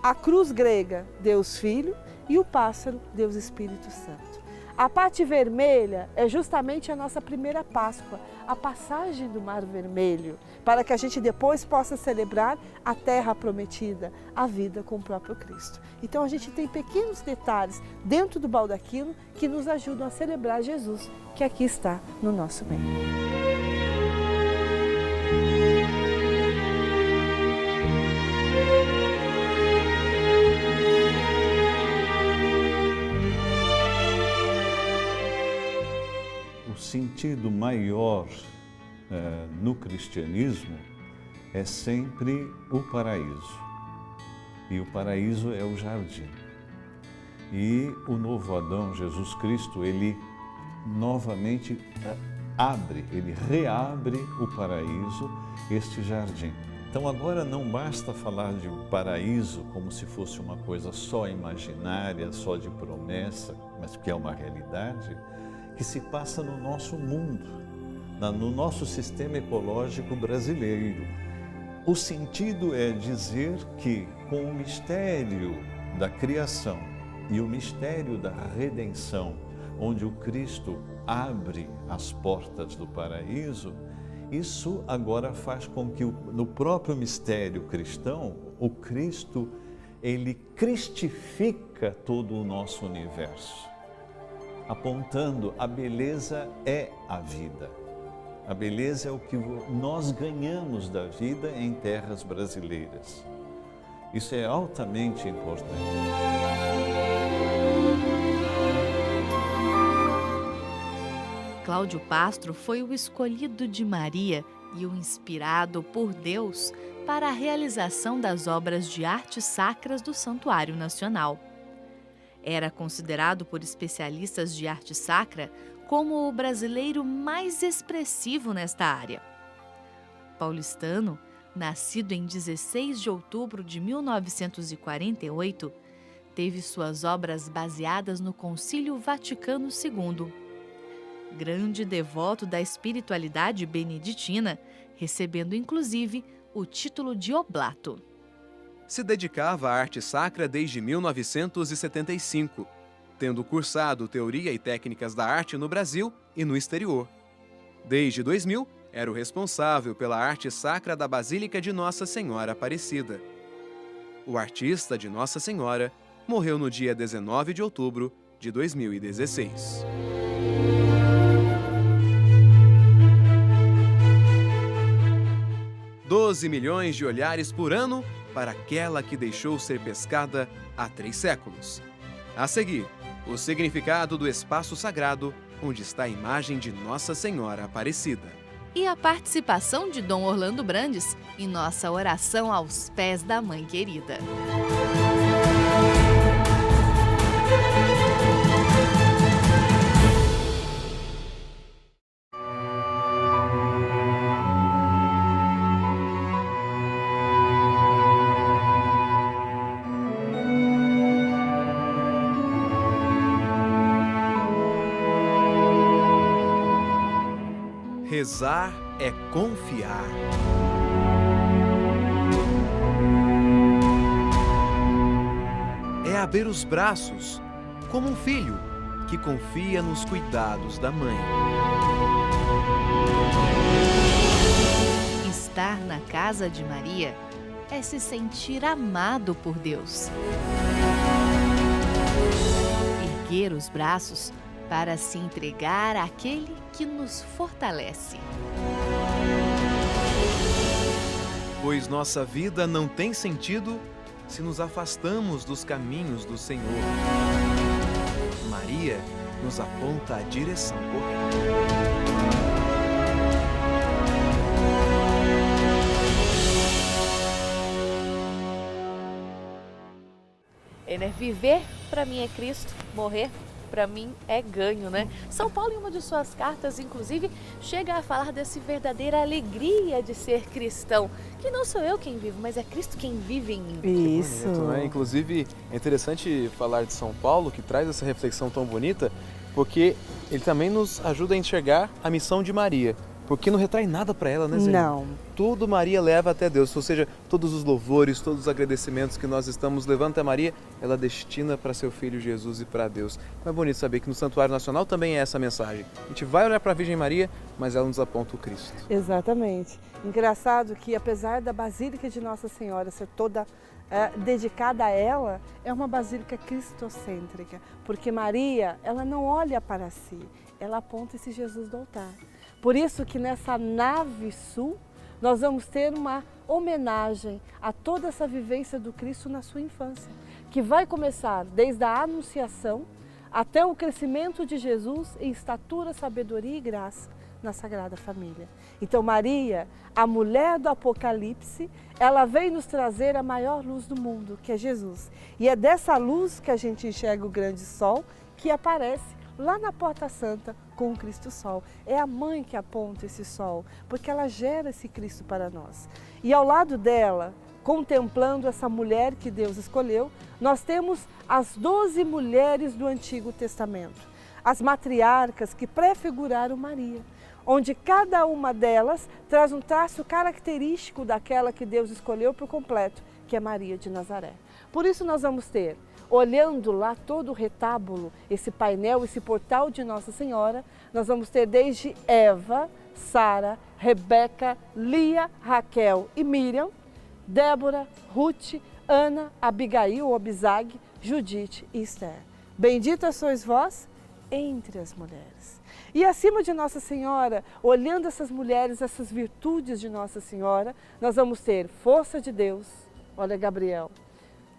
a cruz grega, Deus Filho, e o pássaro, Deus Espírito Santo. A parte vermelha é justamente a nossa primeira Páscoa, a passagem do Mar Vermelho, para que a gente depois possa celebrar a terra prometida, a vida com o próprio Cristo. Então a gente tem pequenos detalhes dentro do baldaquino que nos ajudam a celebrar Jesus, que aqui está no nosso meio. O sentido maior no cristianismo é sempre o paraíso. E o paraíso é o jardim. E o novo Adão, Jesus Cristo, ele novamente ele reabre o paraíso, este jardim. Então agora não basta falar de paraíso como se fosse uma coisa só imaginária, só de promessa, mas que é uma realidade que se passa no nosso mundo, no nosso sistema ecológico brasileiro. O sentido é dizer que com o mistério da criação e o mistério da redenção, onde o Cristo abre as portas do paraíso, isso agora faz com que no próprio mistério cristão, o Cristo, ele cristifica todo o nosso universo, apontando a beleza é a vida. A beleza é o que nós ganhamos da vida em terras brasileiras. Isso é altamente importante. Cláudio Pastro foi o escolhido de Maria e o inspirado por Deus para a realização das obras de artes sacras do Santuário Nacional. Era considerado por especialistas de arte sacra como o brasileiro mais expressivo nesta área. Paulistano, nascido em 16 de outubro de 1948, teve suas obras baseadas no Concílio Vaticano II. Grande devoto da espiritualidade beneditina, recebendo inclusive o título de oblato. Se dedicava à arte sacra desde 1975, tendo cursado Teoria e Técnicas da Arte no Brasil e no exterior. Desde 2000, era o responsável pela arte sacra da Basílica de Nossa Senhora Aparecida. O artista de Nossa Senhora morreu no dia 19 de outubro de 2016. $12 milhões de olhares por ano para aquela que deixou ser pescada há 3 séculos. A seguir, o significado do espaço sagrado onde está a imagem de Nossa Senhora Aparecida. E a participação de Dom Orlando Brandes em nossa oração aos pés da Mãe Querida. Rezar é confiar. É abrir os braços, como um filho que confia nos cuidados da mãe. Estar na casa de Maria é se sentir amado por Deus. Erguer os braços para se entregar àquele que nos fortalece. Pois nossa vida não tem sentido se nos afastamos dos caminhos do Senhor. Maria nos aponta a direção correta. Viver para mim é Cristo, morrer para mim é ganho, né? São Paulo, em uma de suas cartas, inclusive, chega a falar dessa verdadeira alegria de ser cristão, que não sou eu quem vivo, mas é Cristo quem vive em mim. Isso. Bonito, né? Inclusive, é interessante falar de São Paulo, que traz essa reflexão tão bonita, porque ele também nos ajuda a enxergar a missão de Maria, porque não retrai nada para ela, né, Zé? Não. Tudo Maria leva até Deus, ou seja, todos os louvores, todos os agradecimentos que nós estamos levando até Maria, ela destina para seu Filho Jesus e para Deus. Então é bonito saber que no Santuário Nacional também é essa mensagem. A gente vai olhar para a Virgem Maria, mas ela nos aponta o Cristo. Exatamente. Engraçado que apesar da Basílica de Nossa Senhora ser toda dedicada a ela, é uma basílica cristocêntrica, porque Maria, ela não olha para si, ela aponta esse Jesus do altar. Por isso que nessa nave sul, nós vamos ter uma homenagem a toda essa vivência do Cristo na sua infância, que vai começar desde a Anunciação até o crescimento de Jesus em estatura, sabedoria e graça na Sagrada Família. Então Maria, a mulher do Apocalipse, ela vem nos trazer a maior luz do mundo, que é Jesus. E é dessa luz que a gente enxerga o grande sol que aparece lá na Porta Santa com o Cristo Sol. É a mãe que aponta esse sol, porque ela gera esse Cristo para nós. E ao lado dela, contemplando essa mulher que Deus escolheu, nós temos as 12 mulheres do Antigo Testamento, as matriarcas que prefiguraram Maria, onde cada uma delas traz um traço característico daquela que Deus escolheu por completo, que é Maria de Nazaré. Por isso nós vamos ter, olhando lá todo o retábulo, esse painel, esse portal de Nossa Senhora, nós vamos ter desde Eva, Sara, Rebeca, Lia, Raquel e Miriam, Débora, Ruth, Ana, Abigail ou Abisag, Judite e Esther. Bendita sois vós entre as mulheres. E acima de Nossa Senhora, olhando essas mulheres, essas virtudes de Nossa Senhora, nós vamos ter força de Deus, olha Gabriel,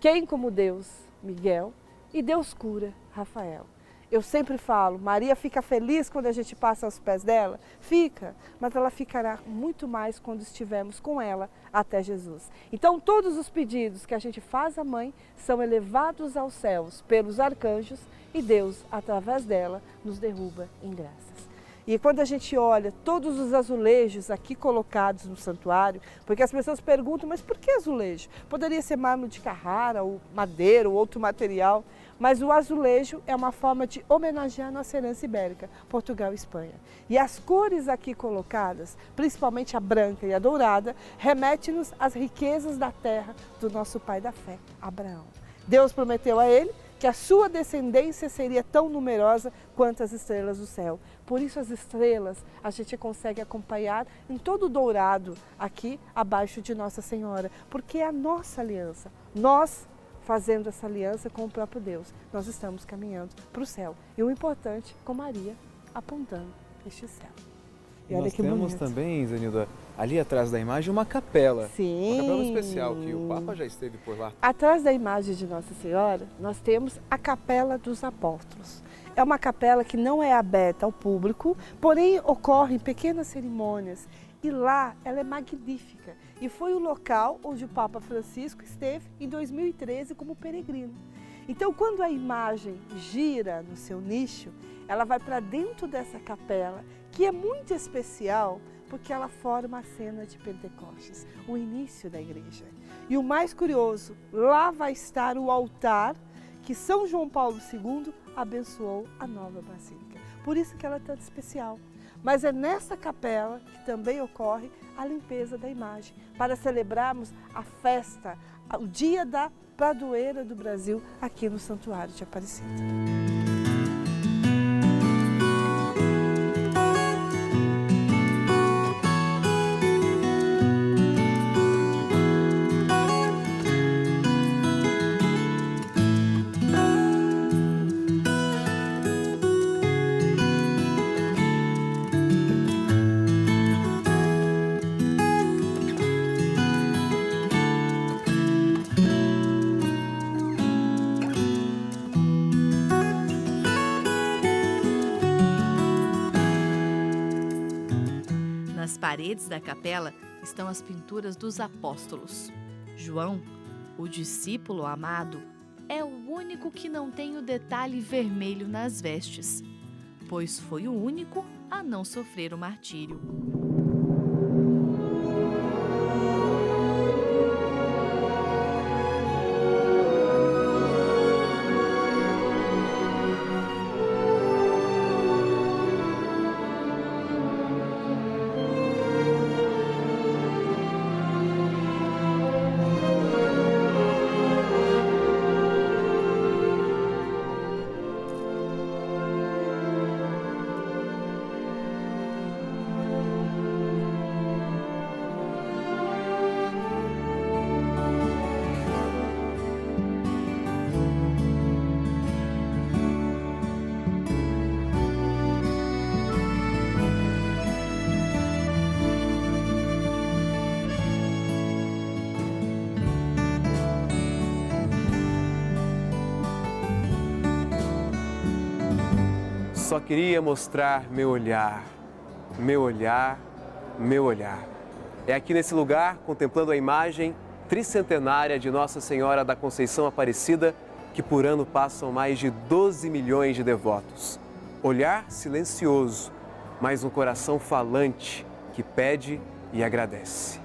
quem como Deus, Miguel, e Deus cura, Rafael. Eu sempre falo, Maria fica feliz quando a gente passa aos pés dela? Fica, mas ela ficará muito mais quando estivermos com ela até Jesus. Então todos os pedidos que a gente faz à mãe são elevados aos céus pelos arcanjos e Deus, através dela, nos derruba em graças. E quando a gente olha todos os azulejos aqui colocados no santuário, porque as pessoas perguntam, mas por que azulejo? Poderia ser mármore de Carrara, ou madeira, ou outro material, mas o azulejo é uma forma de homenagear a nossa herança ibérica, Portugal e Espanha. E as cores aqui colocadas, principalmente a branca e a dourada, remete-nos às riquezas da terra do nosso pai da fé, Abraão. Deus prometeu a ele que a sua descendência seria tão numerosa quanto as estrelas do céu. Por isso as estrelas a gente consegue acompanhar em todo o dourado aqui abaixo de Nossa Senhora, porque é a nossa aliança. Nós, fazendo essa aliança com o próprio Deus, nós estamos caminhando para o céu. E o importante, com Maria apontando este céu. E olha nós que temos bonito. também, Zenilda, ali atrás da imagem uma capela. Sim. Uma capela especial, que o Papa já esteve por lá. Atrás da imagem de Nossa Senhora, nós temos a Capela dos Apóstolos. É uma capela que não é aberta ao público, porém ocorrem pequenas cerimônias. E lá ela é magnífica. E foi o local onde o Papa Francisco esteve em 2013 como peregrino. Então, quando a imagem gira no seu nicho, ela vai para dentro dessa capela, que é muito especial, porque ela forma a cena de Pentecostes, o início da igreja. E o mais curioso, lá vai estar o altar que São João Paulo II abençoou a nova basílica. Por isso que ela é tão especial. Mas é nessa capela que também ocorre a limpeza da imagem, para celebrarmos a festa, o dia da padroeira do Brasil aqui no Santuário de Aparecida. Nas paredes da capela estão as pinturas dos apóstolos. João, o discípulo amado, é o único que não tem o detalhe vermelho nas vestes, pois foi o único a não sofrer o martírio. só queria mostrar meu olhar, meu olhar, meu olhar. É aqui nesse lugar, contemplando a imagem tricentenária de Nossa Senhora da Conceição Aparecida, que por ano passam mais de 12 milhões de devotos. Olhar silencioso, mas um coração falante que pede e agradece.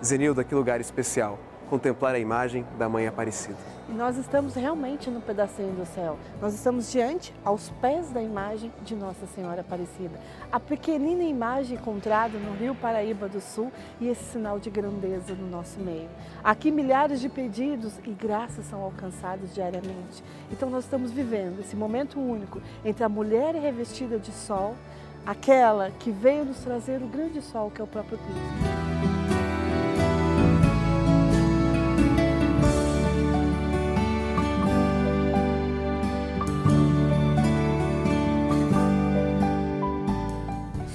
Zenilda, que lugar especial contemplar a imagem da Mãe Aparecida. E nós estamos realmente no pedacinho do céu. Nós estamos diante, aos pés da imagem de Nossa Senhora Aparecida. A pequenina imagem encontrada no Rio Paraíba do Sul e esse sinal de grandeza no nosso meio. Aqui milhares de pedidos e graças são alcançadas diariamente. Então nós estamos vivendo esse momento único entre a mulher revestida de sol, aquela que veio nos trazer o grande sol que é o próprio Cristo.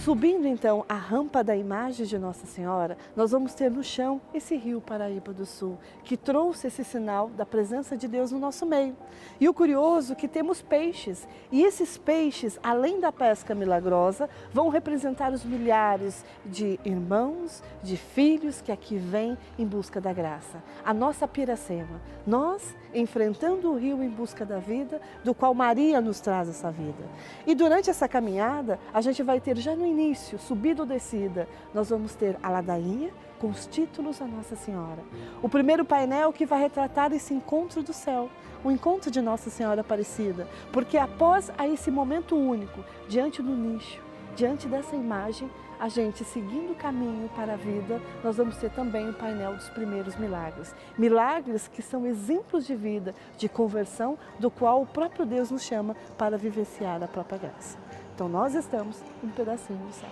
Subindo então a rampa da imagem de Nossa Senhora, nós vamos ter no chão esse Rio Paraíba do Sul, que trouxe esse sinal da presença de Deus no nosso meio. E o curioso é que temos peixes, e esses peixes, além da pesca milagrosa, vão representar os milhares de irmãos, de filhos que aqui vêm em busca da graça. A nossa Piracema, nós enfrentando o rio em busca da vida, do qual Maria nos traz essa vida. E durante essa caminhada, a gente vai ter já no início, subida ou descida, nós vamos ter a ladainha com os títulos da Nossa Senhora. O primeiro painel que vai retratar esse encontro do céu, o encontro de Nossa Senhora Aparecida, porque após esse momento único, diante do nicho, diante dessa imagem, a gente seguindo o caminho para a vida, nós vamos ter também o painel dos primeiros milagres. Milagres que são exemplos de vida, de conversão, do qual o próprio Deus nos chama para vivenciar a própria graça. Então nós estamos um pedacinho do céu.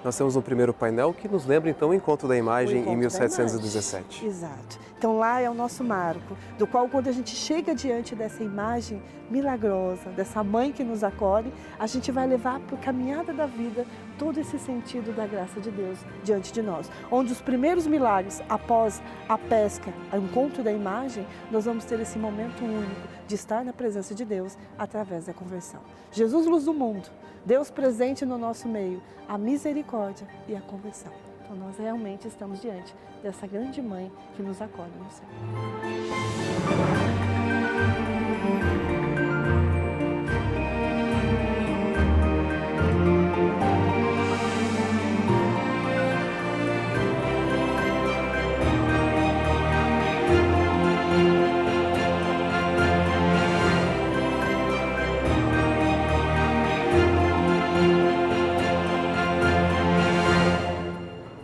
Nós temos um primeiro painel que nos lembra então o encontro da imagem em 1717. Exato. Então lá é o nosso marco, do qual quando a gente chega diante dessa imagem milagrosa, dessa mãe que nos acolhe, a gente vai levar para a caminhada da vida todo esse sentido da graça de Deus diante de nós. Onde os primeiros milagres, após a pesca, o encontro da imagem, nós vamos ter esse momento único de estar na presença de Deus através da conversão. Jesus, luz do mundo, Deus presente no nosso meio, a misericórdia e a conversão. Então nós realmente estamos diante dessa grande mãe que nos acolhe no céu.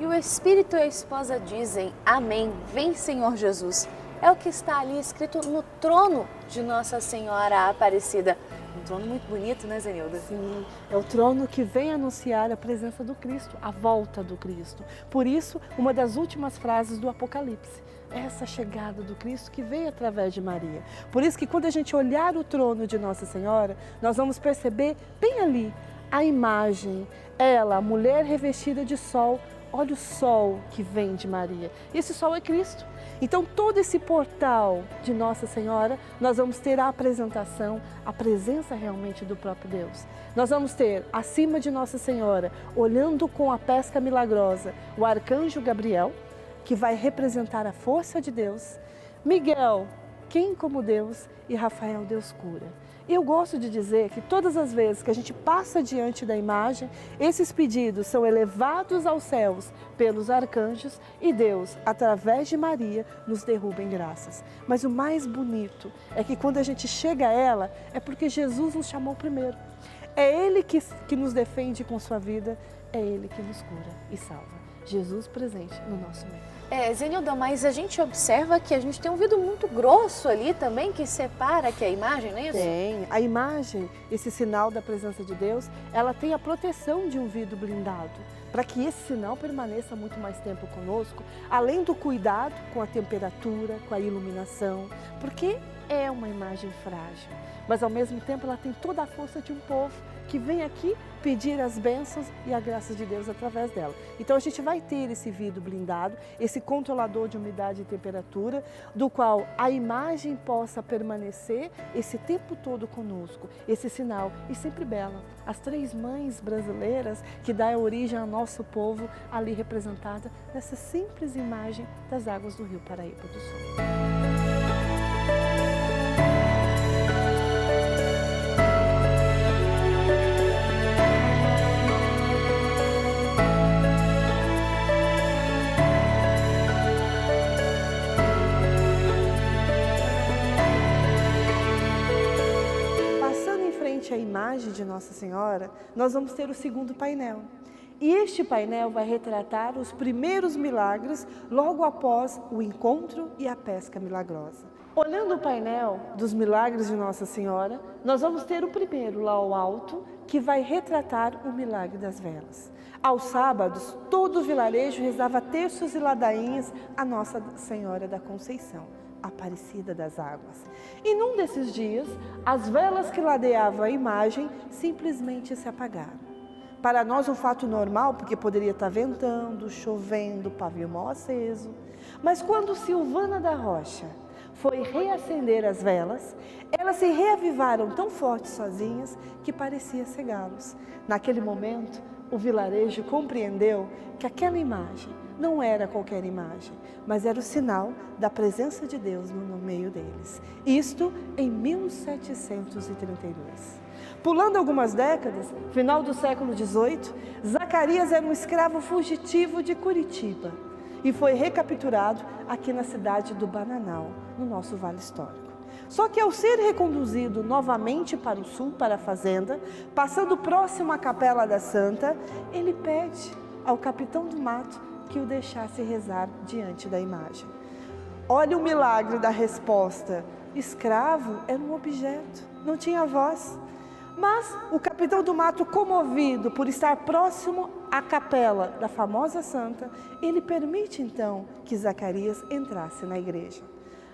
O Espírito e a esposa dizem, amém, vem Senhor Jesus. É o que está ali escrito no trono de Nossa Senhora Aparecida. Um trono muito bonito, né, Zenilda? Sim, é o trono que vem anunciar a presença do Cristo, a volta do Cristo. Por isso, uma das últimas frases do Apocalipse, essa chegada do Cristo que veio através de Maria. Por isso que quando a gente olhar o trono de Nossa Senhora, nós vamos perceber bem ali a imagem, ela, a mulher revestida de sol. Olha o sol que vem de Maria. Esse sol é Cristo. Então, todo esse portal de Nossa Senhora, nós vamos ter a apresentação, a presença realmente do próprio Deus. Nós vamos ter, acima de Nossa Senhora, olhando com a pesca milagrosa, o arcanjo Gabriel, que vai representar a força de Deus, Miguel, quem como Deus, e Rafael, Deus cura. Eu gosto de dizer que todas as vezes que a gente passa diante da imagem, esses pedidos são elevados aos céus pelos arcanjos e Deus, através de Maria, nos derruba em graças. Mas o mais bonito é que quando a gente chega a ela, é porque Jesus nos chamou primeiro. É Ele que nos defende com sua vida, é Ele que nos cura e salva. Jesus presente no nosso meio. Zenilda, mas a gente observa que a gente tem um vidro muito grosso ali também que separa aqui a imagem, não é isso? Tem. A imagem, esse sinal da presença de Deus, ela tem a proteção de um vidro blindado, para que esse sinal permaneça muito mais tempo conosco, além do cuidado com a temperatura, com a iluminação, porque é uma imagem frágil, mas ao mesmo tempo ela tem toda a força de um povo que vem aqui pedir as bênçãos e a graça de Deus através dela. Então a gente vai ter esse vidro blindado, esse controlador de umidade e temperatura, do qual a imagem possa permanecer esse tempo todo conosco, esse sinal, e sempre bela. As três mães brasileiras que dão origem ao nosso povo, ali representada nessa simples imagem das águas do Rio Paraíba do Sul. A imagem de Nossa Senhora, nós vamos ter o segundo painel. E este painel vai retratar os primeiros milagres logo após o encontro e a pesca milagrosa. Olhando o painel dos milagres de Nossa Senhora, nós vamos ter o primeiro lá ao alto, que vai retratar o milagre das velas. Aos sábados, todo o vilarejo rezava terços e ladainhas a Nossa Senhora da Conceição, Aparecida das Águas. E num desses dias, as velas que ladeavam a imagem simplesmente se apagaram. Para nós um fato normal, porque poderia estar ventando, chovendo, pavio mal aceso. Mas quando Silvana da Rocha foi reacender as velas, elas se reavivaram tão fortes sozinhas que parecia cegá-los. Naquele momento, o vilarejo compreendeu que aquela imagem não era qualquer imagem, mas era o sinal da presença de Deus no meio deles. Isto em 1732. Pulando algumas décadas, final do século XVIII, Zacarias era um escravo fugitivo de Curitiba e foi recapturado aqui na cidade do Bananal, no nosso Vale Histórico. Só que ao ser reconduzido novamente para o sul, para a fazenda, passando próximo à Capela da Santa, ele pede ao capitão do mato que o deixasse rezar diante da imagem. Olha o milagre da resposta. Escravo era um objeto, não tinha voz. Mas o capitão do mato, comovido por estar próximo à capela da famosa santa, ele permite então que Zacarias entrasse na igreja.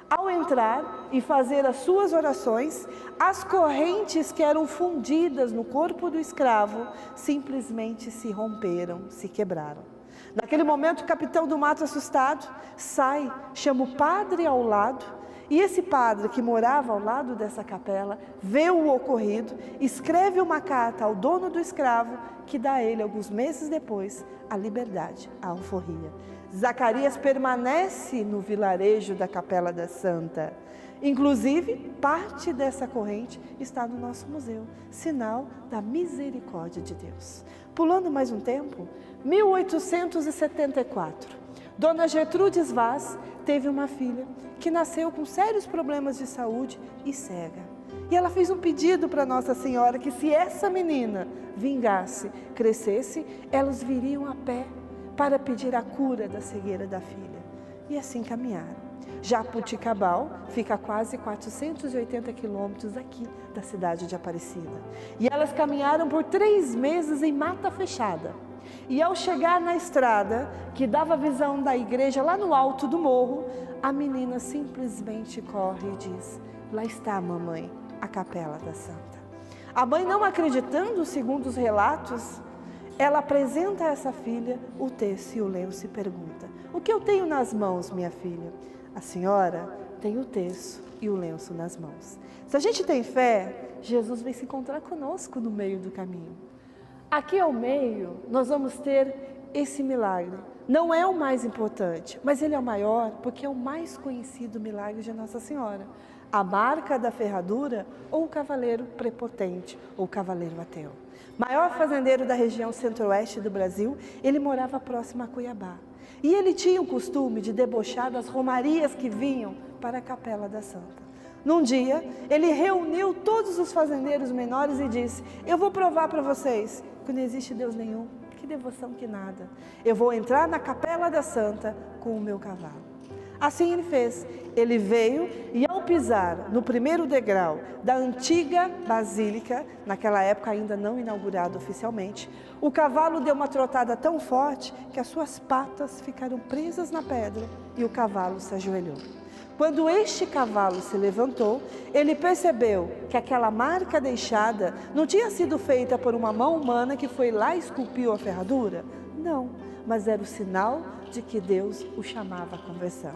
Ao entrar e fazer as suas orações, as correntes que eram fundidas no corpo do escravo simplesmente se romperam, se quebraram. Naquele momento, o capitão do mato, assustado, sai, chama o padre ao lado, e esse padre que morava ao lado dessa capela, vê o ocorrido, escreve uma carta ao dono do escravo, que dá a ele, alguns meses depois, a liberdade, a alforria. Zacarias permanece no vilarejo da Capela da Santa. Inclusive, parte dessa corrente está no nosso museu, sinal da misericórdia de Deus. Pulando mais um tempo, 1874, Dona Gertrudes Vaz teve uma filha que nasceu com sérios problemas de saúde e cega. E ela fez um pedido para Nossa Senhora que se essa menina vingasse, crescesse, elas viriam a pé para pedir a cura da cegueira da filha. E assim caminharam. Jabuticabal fica a quase 480 quilômetros aqui da cidade de Aparecida. E elas caminharam por 3 meses em mata fechada. E ao chegar na estrada, que dava visão da igreja lá no alto do morro, a menina simplesmente corre e diz: lá está, mamãe, a Capela da Santa. A mãe, não acreditando, segundo os relatos, ela apresenta a essa filha o terço e o lenço e pergunta: o que eu tenho nas mãos, minha filha? A senhora tem o terço e o lenço nas mãos. Se a gente tem fé, Jesus vem se encontrar conosco no meio do caminho. Aqui ao meio, nós vamos ter esse milagre. Não é o mais importante, mas ele é o maior porque é o mais conhecido milagre de Nossa Senhora. A marca da ferradura ou o cavaleiro prepotente ou o cavaleiro ateu. Maior fazendeiro da região centro-oeste do Brasil, ele morava próximo a Cuiabá. E ele tinha o costume de debochar das romarias que vinham para a Capela da Santa. Num dia, ele reuniu todos os fazendeiros menores e disse: eu vou provar para vocês que não existe Deus nenhum, que devoção que nada. Eu vou entrar na Capela da Santa com o meu cavalo. Assim ele fez. Ele veio e ao pisar no primeiro degrau da antiga basílica, naquela época ainda não inaugurada oficialmente, o cavalo deu uma trotada tão forte que as suas patas ficaram presas na pedra e o cavalo se ajoelhou. Quando este cavalo se levantou, ele percebeu que aquela marca deixada não tinha sido feita por uma mão humana que foi lá e esculpiu a ferradura. Não, mas era o sinal de que Deus o chamava à conversão.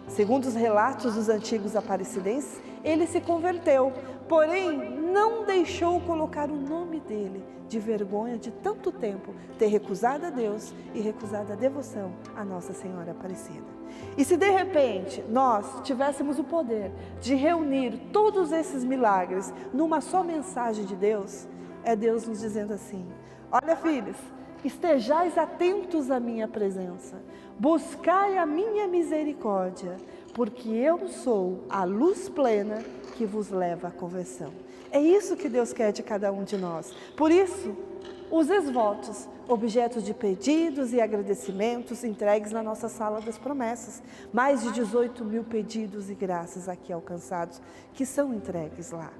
Segundo os relatos dos antigos aparecidenses, ele se converteu, porém não deixou colocar o nome dele, de vergonha de tanto tempo ter recusado a Deus e recusado a devoção à Nossa Senhora Aparecida. E se de repente nós tivéssemos o poder de reunir todos esses milagres numa só mensagem de Deus, é Deus nos dizendo assim: olha, filhos, estejais atentos à minha presença, buscai a minha misericórdia, porque eu sou a luz plena que vos leva à conversão. É isso que Deus quer de cada um de nós. Por isso, os ex-votos, objetos de pedidos e agradecimentos entregues na nossa sala das promessas. Mais de 18 mil pedidos e graças aqui alcançados, que são entregues lá.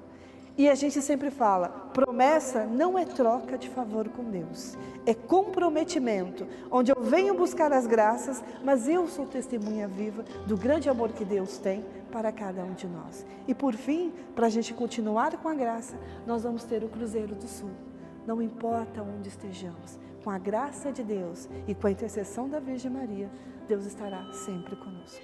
E a gente sempre fala, promessa não é troca de favor com Deus, é comprometimento, onde eu venho buscar as graças, mas eu sou testemunha viva do grande amor que Deus tem para cada um de nós. E por fim, para a gente continuar com a graça, nós vamos ter o Cruzeiro do Sul. Não importa onde estejamos, com a graça de Deus e com a intercessão da Virgem Maria, Deus estará sempre conosco.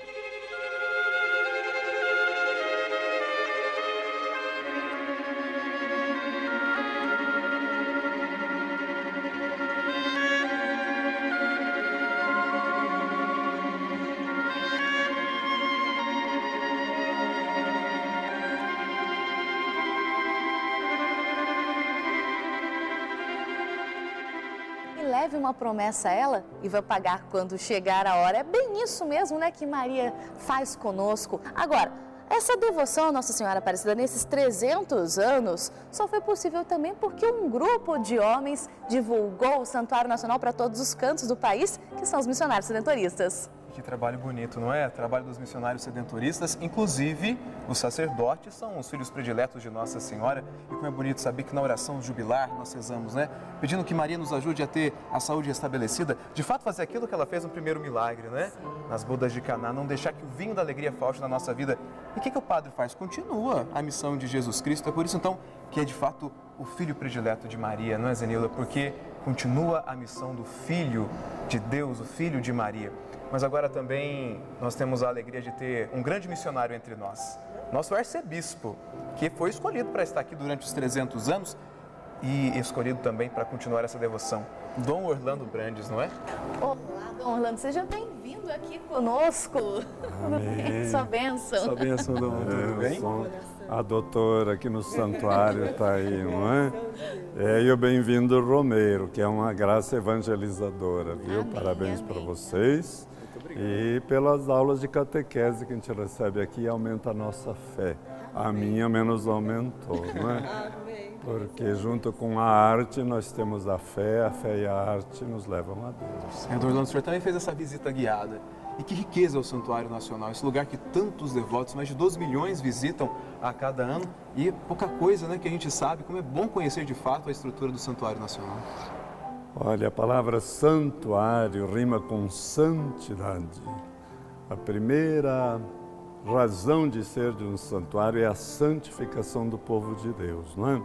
Leve uma promessa a ela e vai pagar quando chegar a hora. É bem isso mesmo, né, que Maria faz conosco. Agora, essa devoção à Nossa Senhora Aparecida nesses 300 anos só foi possível também porque um grupo de homens divulgou o Santuário Nacional para todos os cantos do país, que são os missionários redentoristas. Que trabalho bonito, não é? Trabalho dos missionários redentoristas, inclusive os sacerdotes são os filhos prediletos de Nossa Senhora. E como é bonito saber que na oração jubilar nós rezamos, né? Pedindo que Maria nos ajude a ter a saúde restabelecida, de fato fazer aquilo que ela fez no primeiro milagre, né? Nas bodas de Caná, não deixar que o vinho da alegria falte na nossa vida. E o que o padre faz? Continua a missão de Jesus Cristo. É por isso então que é de fato o filho predileto de Maria, não é, Zenilda? Porque continua a missão do Filho de Deus, o Filho de Maria. Mas agora também nós temos a alegria de ter um grande missionário entre nós. Nosso arcebispo, que foi escolhido para estar aqui durante os 300 anos e escolhido também para continuar essa devoção. Dom Orlando Brandes, não é? Olá, Dom Orlando, seja bem-vindo aqui conosco. Amém. Sua bênção. Sua bênção, Dom. Tudo bem? A doutora aqui no santuário está aí, não é? E o bem-vindo Romero, que é uma graça evangelizadora, viu? Amém, Parabéns amém. para vocês. E pelas aulas de catequese que a gente recebe aqui, aumenta a nossa fé. A minha menos aumentou, não é? Porque junto com a arte nós temos a fé e a arte nos levam a Deus. Dom Orlando, o senhor também fez essa visita guiada. E que riqueza é o Santuário Nacional, esse lugar que tantos devotos, mais de 12 milhões visitam a cada ano. E pouca coisa, né, que a gente sabe, como é bom conhecer de fato a estrutura do Santuário Nacional. Olha, a palavra santuário rima com santidade. A primeira razão de ser de um santuário é a santificação do povo de Deus, não é?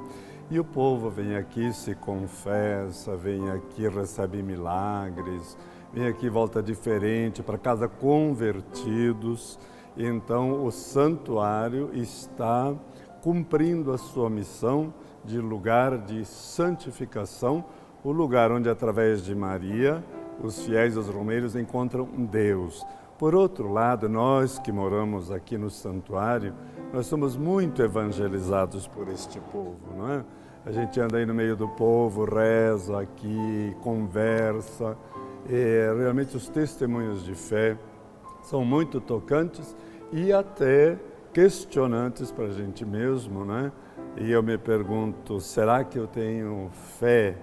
E o povo vem aqui, se confessa, vem aqui, recebe milagres, vem aqui, volta diferente, para casa convertidos. Então, o santuário está cumprindo a sua missão de lugar de santificação, o lugar onde, através de Maria, os fiéis, os romeiros, encontram Deus. Por outro lado, nós que moramos aqui no santuário, nós somos muito evangelizados por este povo, não é? A gente anda aí no meio do povo, reza aqui, conversa. Realmente os testemunhos de fé são muito tocantes e até questionantes para a gente mesmo, né? E eu me pergunto, será que eu tenho fé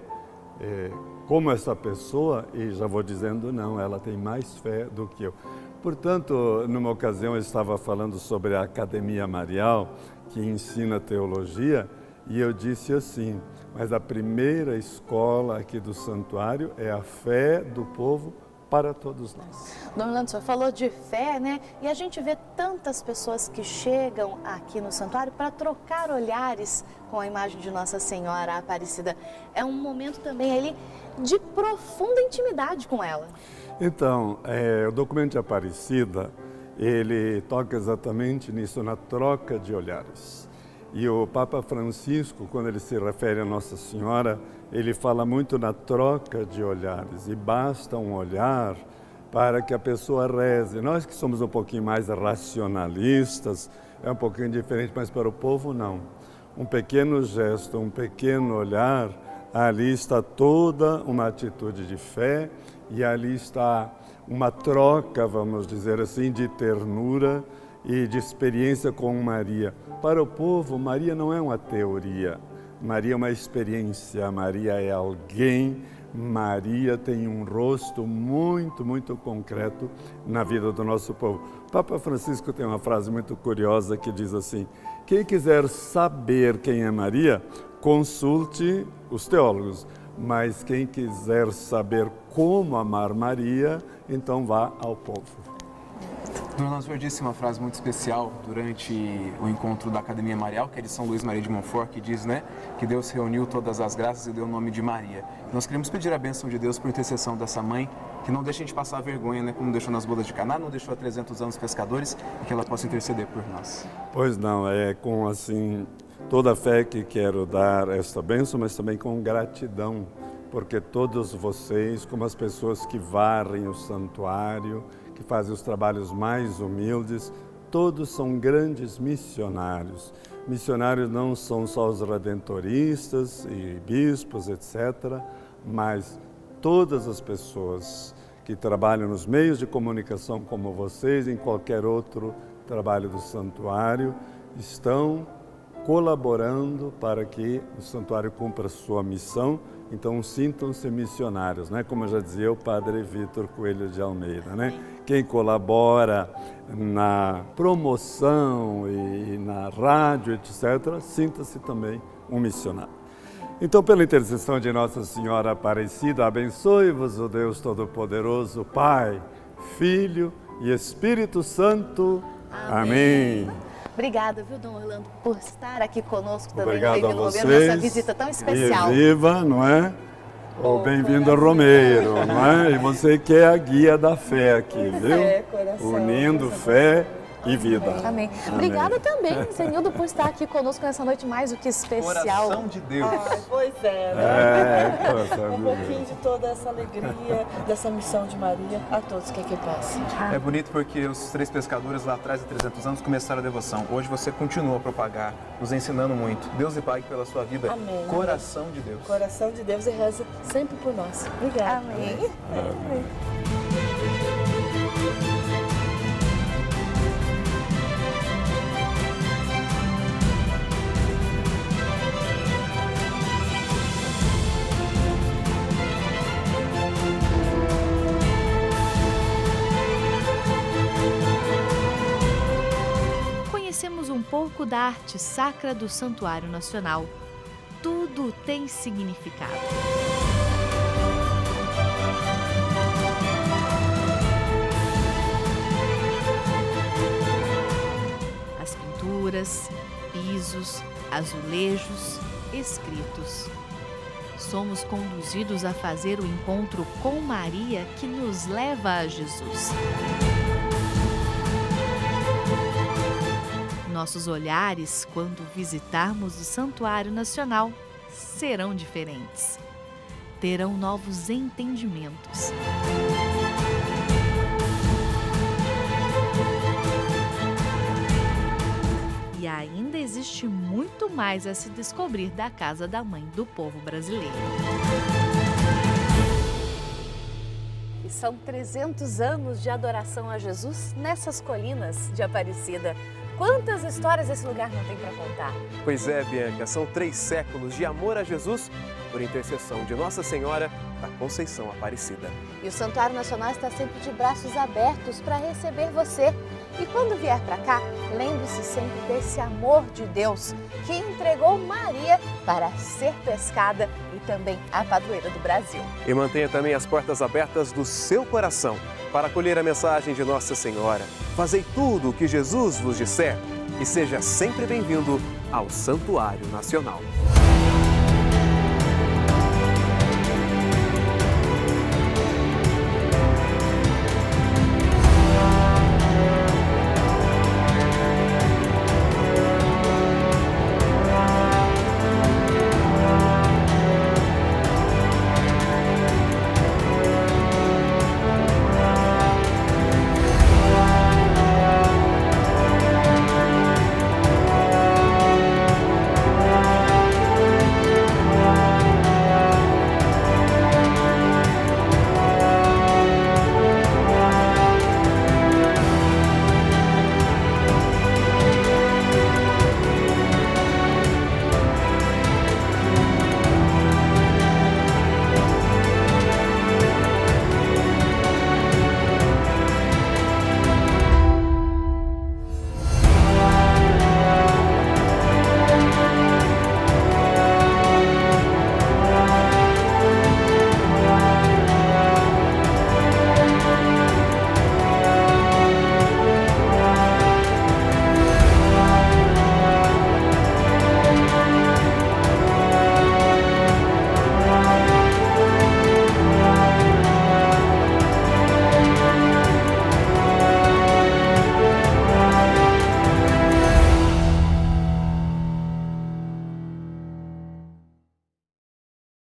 como essa pessoa? E já vou dizendo, não, ela tem mais fé do que eu. Portanto, numa ocasião eu estava falando sobre a Academia Marial, que ensina teologia, e eu disse assim, mas a primeira escola aqui do santuário é a fé do povo para todos nós. Dom Orlando, o senhor falou de fé, né? E a gente vê tantas pessoas que chegam aqui no santuário para trocar olhares com a imagem de Nossa Senhora Aparecida. É um momento também ali de profunda intimidade com ela. Então, o documento de Aparecida, ele toca exatamente nisso, na troca de olhares. E o Papa Francisco, quando ele se refere a Nossa Senhora, ele fala muito na troca de olhares. E basta um olhar para que a pessoa reze. Nós que somos um pouquinho mais racionalistas, é um pouquinho diferente, mas para o povo não. Um pequeno gesto, um pequeno olhar, ali está toda uma atitude de fé e ali está uma troca, vamos dizer assim, de ternura e de experiência com Maria. Para o povo, Maria não é uma teoria, Maria é uma experiência, Maria é alguém, Maria tem um rosto muito, muito concreto na vida do nosso povo. O Papa Francisco tem uma frase muito curiosa que diz assim: quem quiser saber quem é Maria, consulte os teólogos, mas quem quiser saber como amar Maria, então vá ao povo. Dom Orlando, o senhor disse uma frase muito especial durante o encontro da Academia Marial, que é de São Luís Maria de Montfort, que diz, né, que Deus reuniu todas as graças e deu o nome de Maria. Nós queremos pedir a bênção de Deus por intercessão dessa mãe, que não deixe a gente passar vergonha, né, como deixou nas bodas de Caná, não deixou há 300 anos pescadores, e que ela possa interceder por nós. Pois não, é com assim toda a fé que quero dar esta bênção, mas também com gratidão, porque todos vocês, como as pessoas que varrem o santuário, que fazem os trabalhos mais humildes, todos são grandes missionários. Missionários não são só os redentoristas e bispos, etc., mas todas as pessoas que trabalham nos meios de comunicação como vocês, em qualquer outro trabalho do santuário, estão colaborando para que o santuário cumpra a sua missão. Então, sintam-se missionários, né? Como já dizia o padre Vitor Coelho de Almeida, né? Quem colabora na promoção e na rádio, etc., sinta-se também um missionário. Então, pela intercessão de Nossa Senhora Aparecida, abençoe-vos o Deus Todo-Poderoso, Pai, Filho e Espírito Santo. Amém. Obrigada, viu, Dom Orlando, por estar aqui conosco também. Obrigado a vocês. Nessa visita tão especial. E viva, não é? O bem-vindo Romeiro, não é? E você que é a guia da fé aqui, viu? Unindo fé e vida. Amém. Obrigada também, Zenildo, por estar aqui conosco nessa noite mais do que especial. Coração de Deus. Pois é, né? Um pouquinho de toda essa alegria, dessa missão de Maria a todos que aqui passam. É bonito porque os 3 pescadores lá atrás de 300 anos começaram a devoção. Hoje você continua a propagar, nos ensinando muito. Deus lhe pague pela sua vida. Amém. Coração de Deus. Coração de Deus e reza sempre por nós. Obrigada. Amém. Amém. Conhecemos um pouco da arte sacra do Santuário Nacional. Tudo tem significado. As pinturas, pisos, azulejos, escritos. Somos conduzidos a fazer o encontro com Maria que nos leva a Jesus. Nossos olhares, quando visitarmos o Santuário Nacional, serão diferentes. Terão novos entendimentos. E ainda existe muito mais a se descobrir da Casa da Mãe do povo brasileiro. E são 300 anos de adoração a Jesus nessas colinas de Aparecida. Quantas histórias esse lugar não tem para contar? Pois é, Bianca, são 3 séculos de amor a Jesus por intercessão de Nossa Senhora da Conceição Aparecida. E o Santuário Nacional está sempre de braços abertos para receber você. E quando vier para cá, lembre-se sempre desse amor de Deus que entregou Maria para ser pescada e também a padroeira do Brasil. E mantenha também as portas abertas do seu coração para acolher a mensagem de Nossa Senhora. Fazei tudo o que Jesus vos disser e seja sempre bem-vindo ao Santuário Nacional.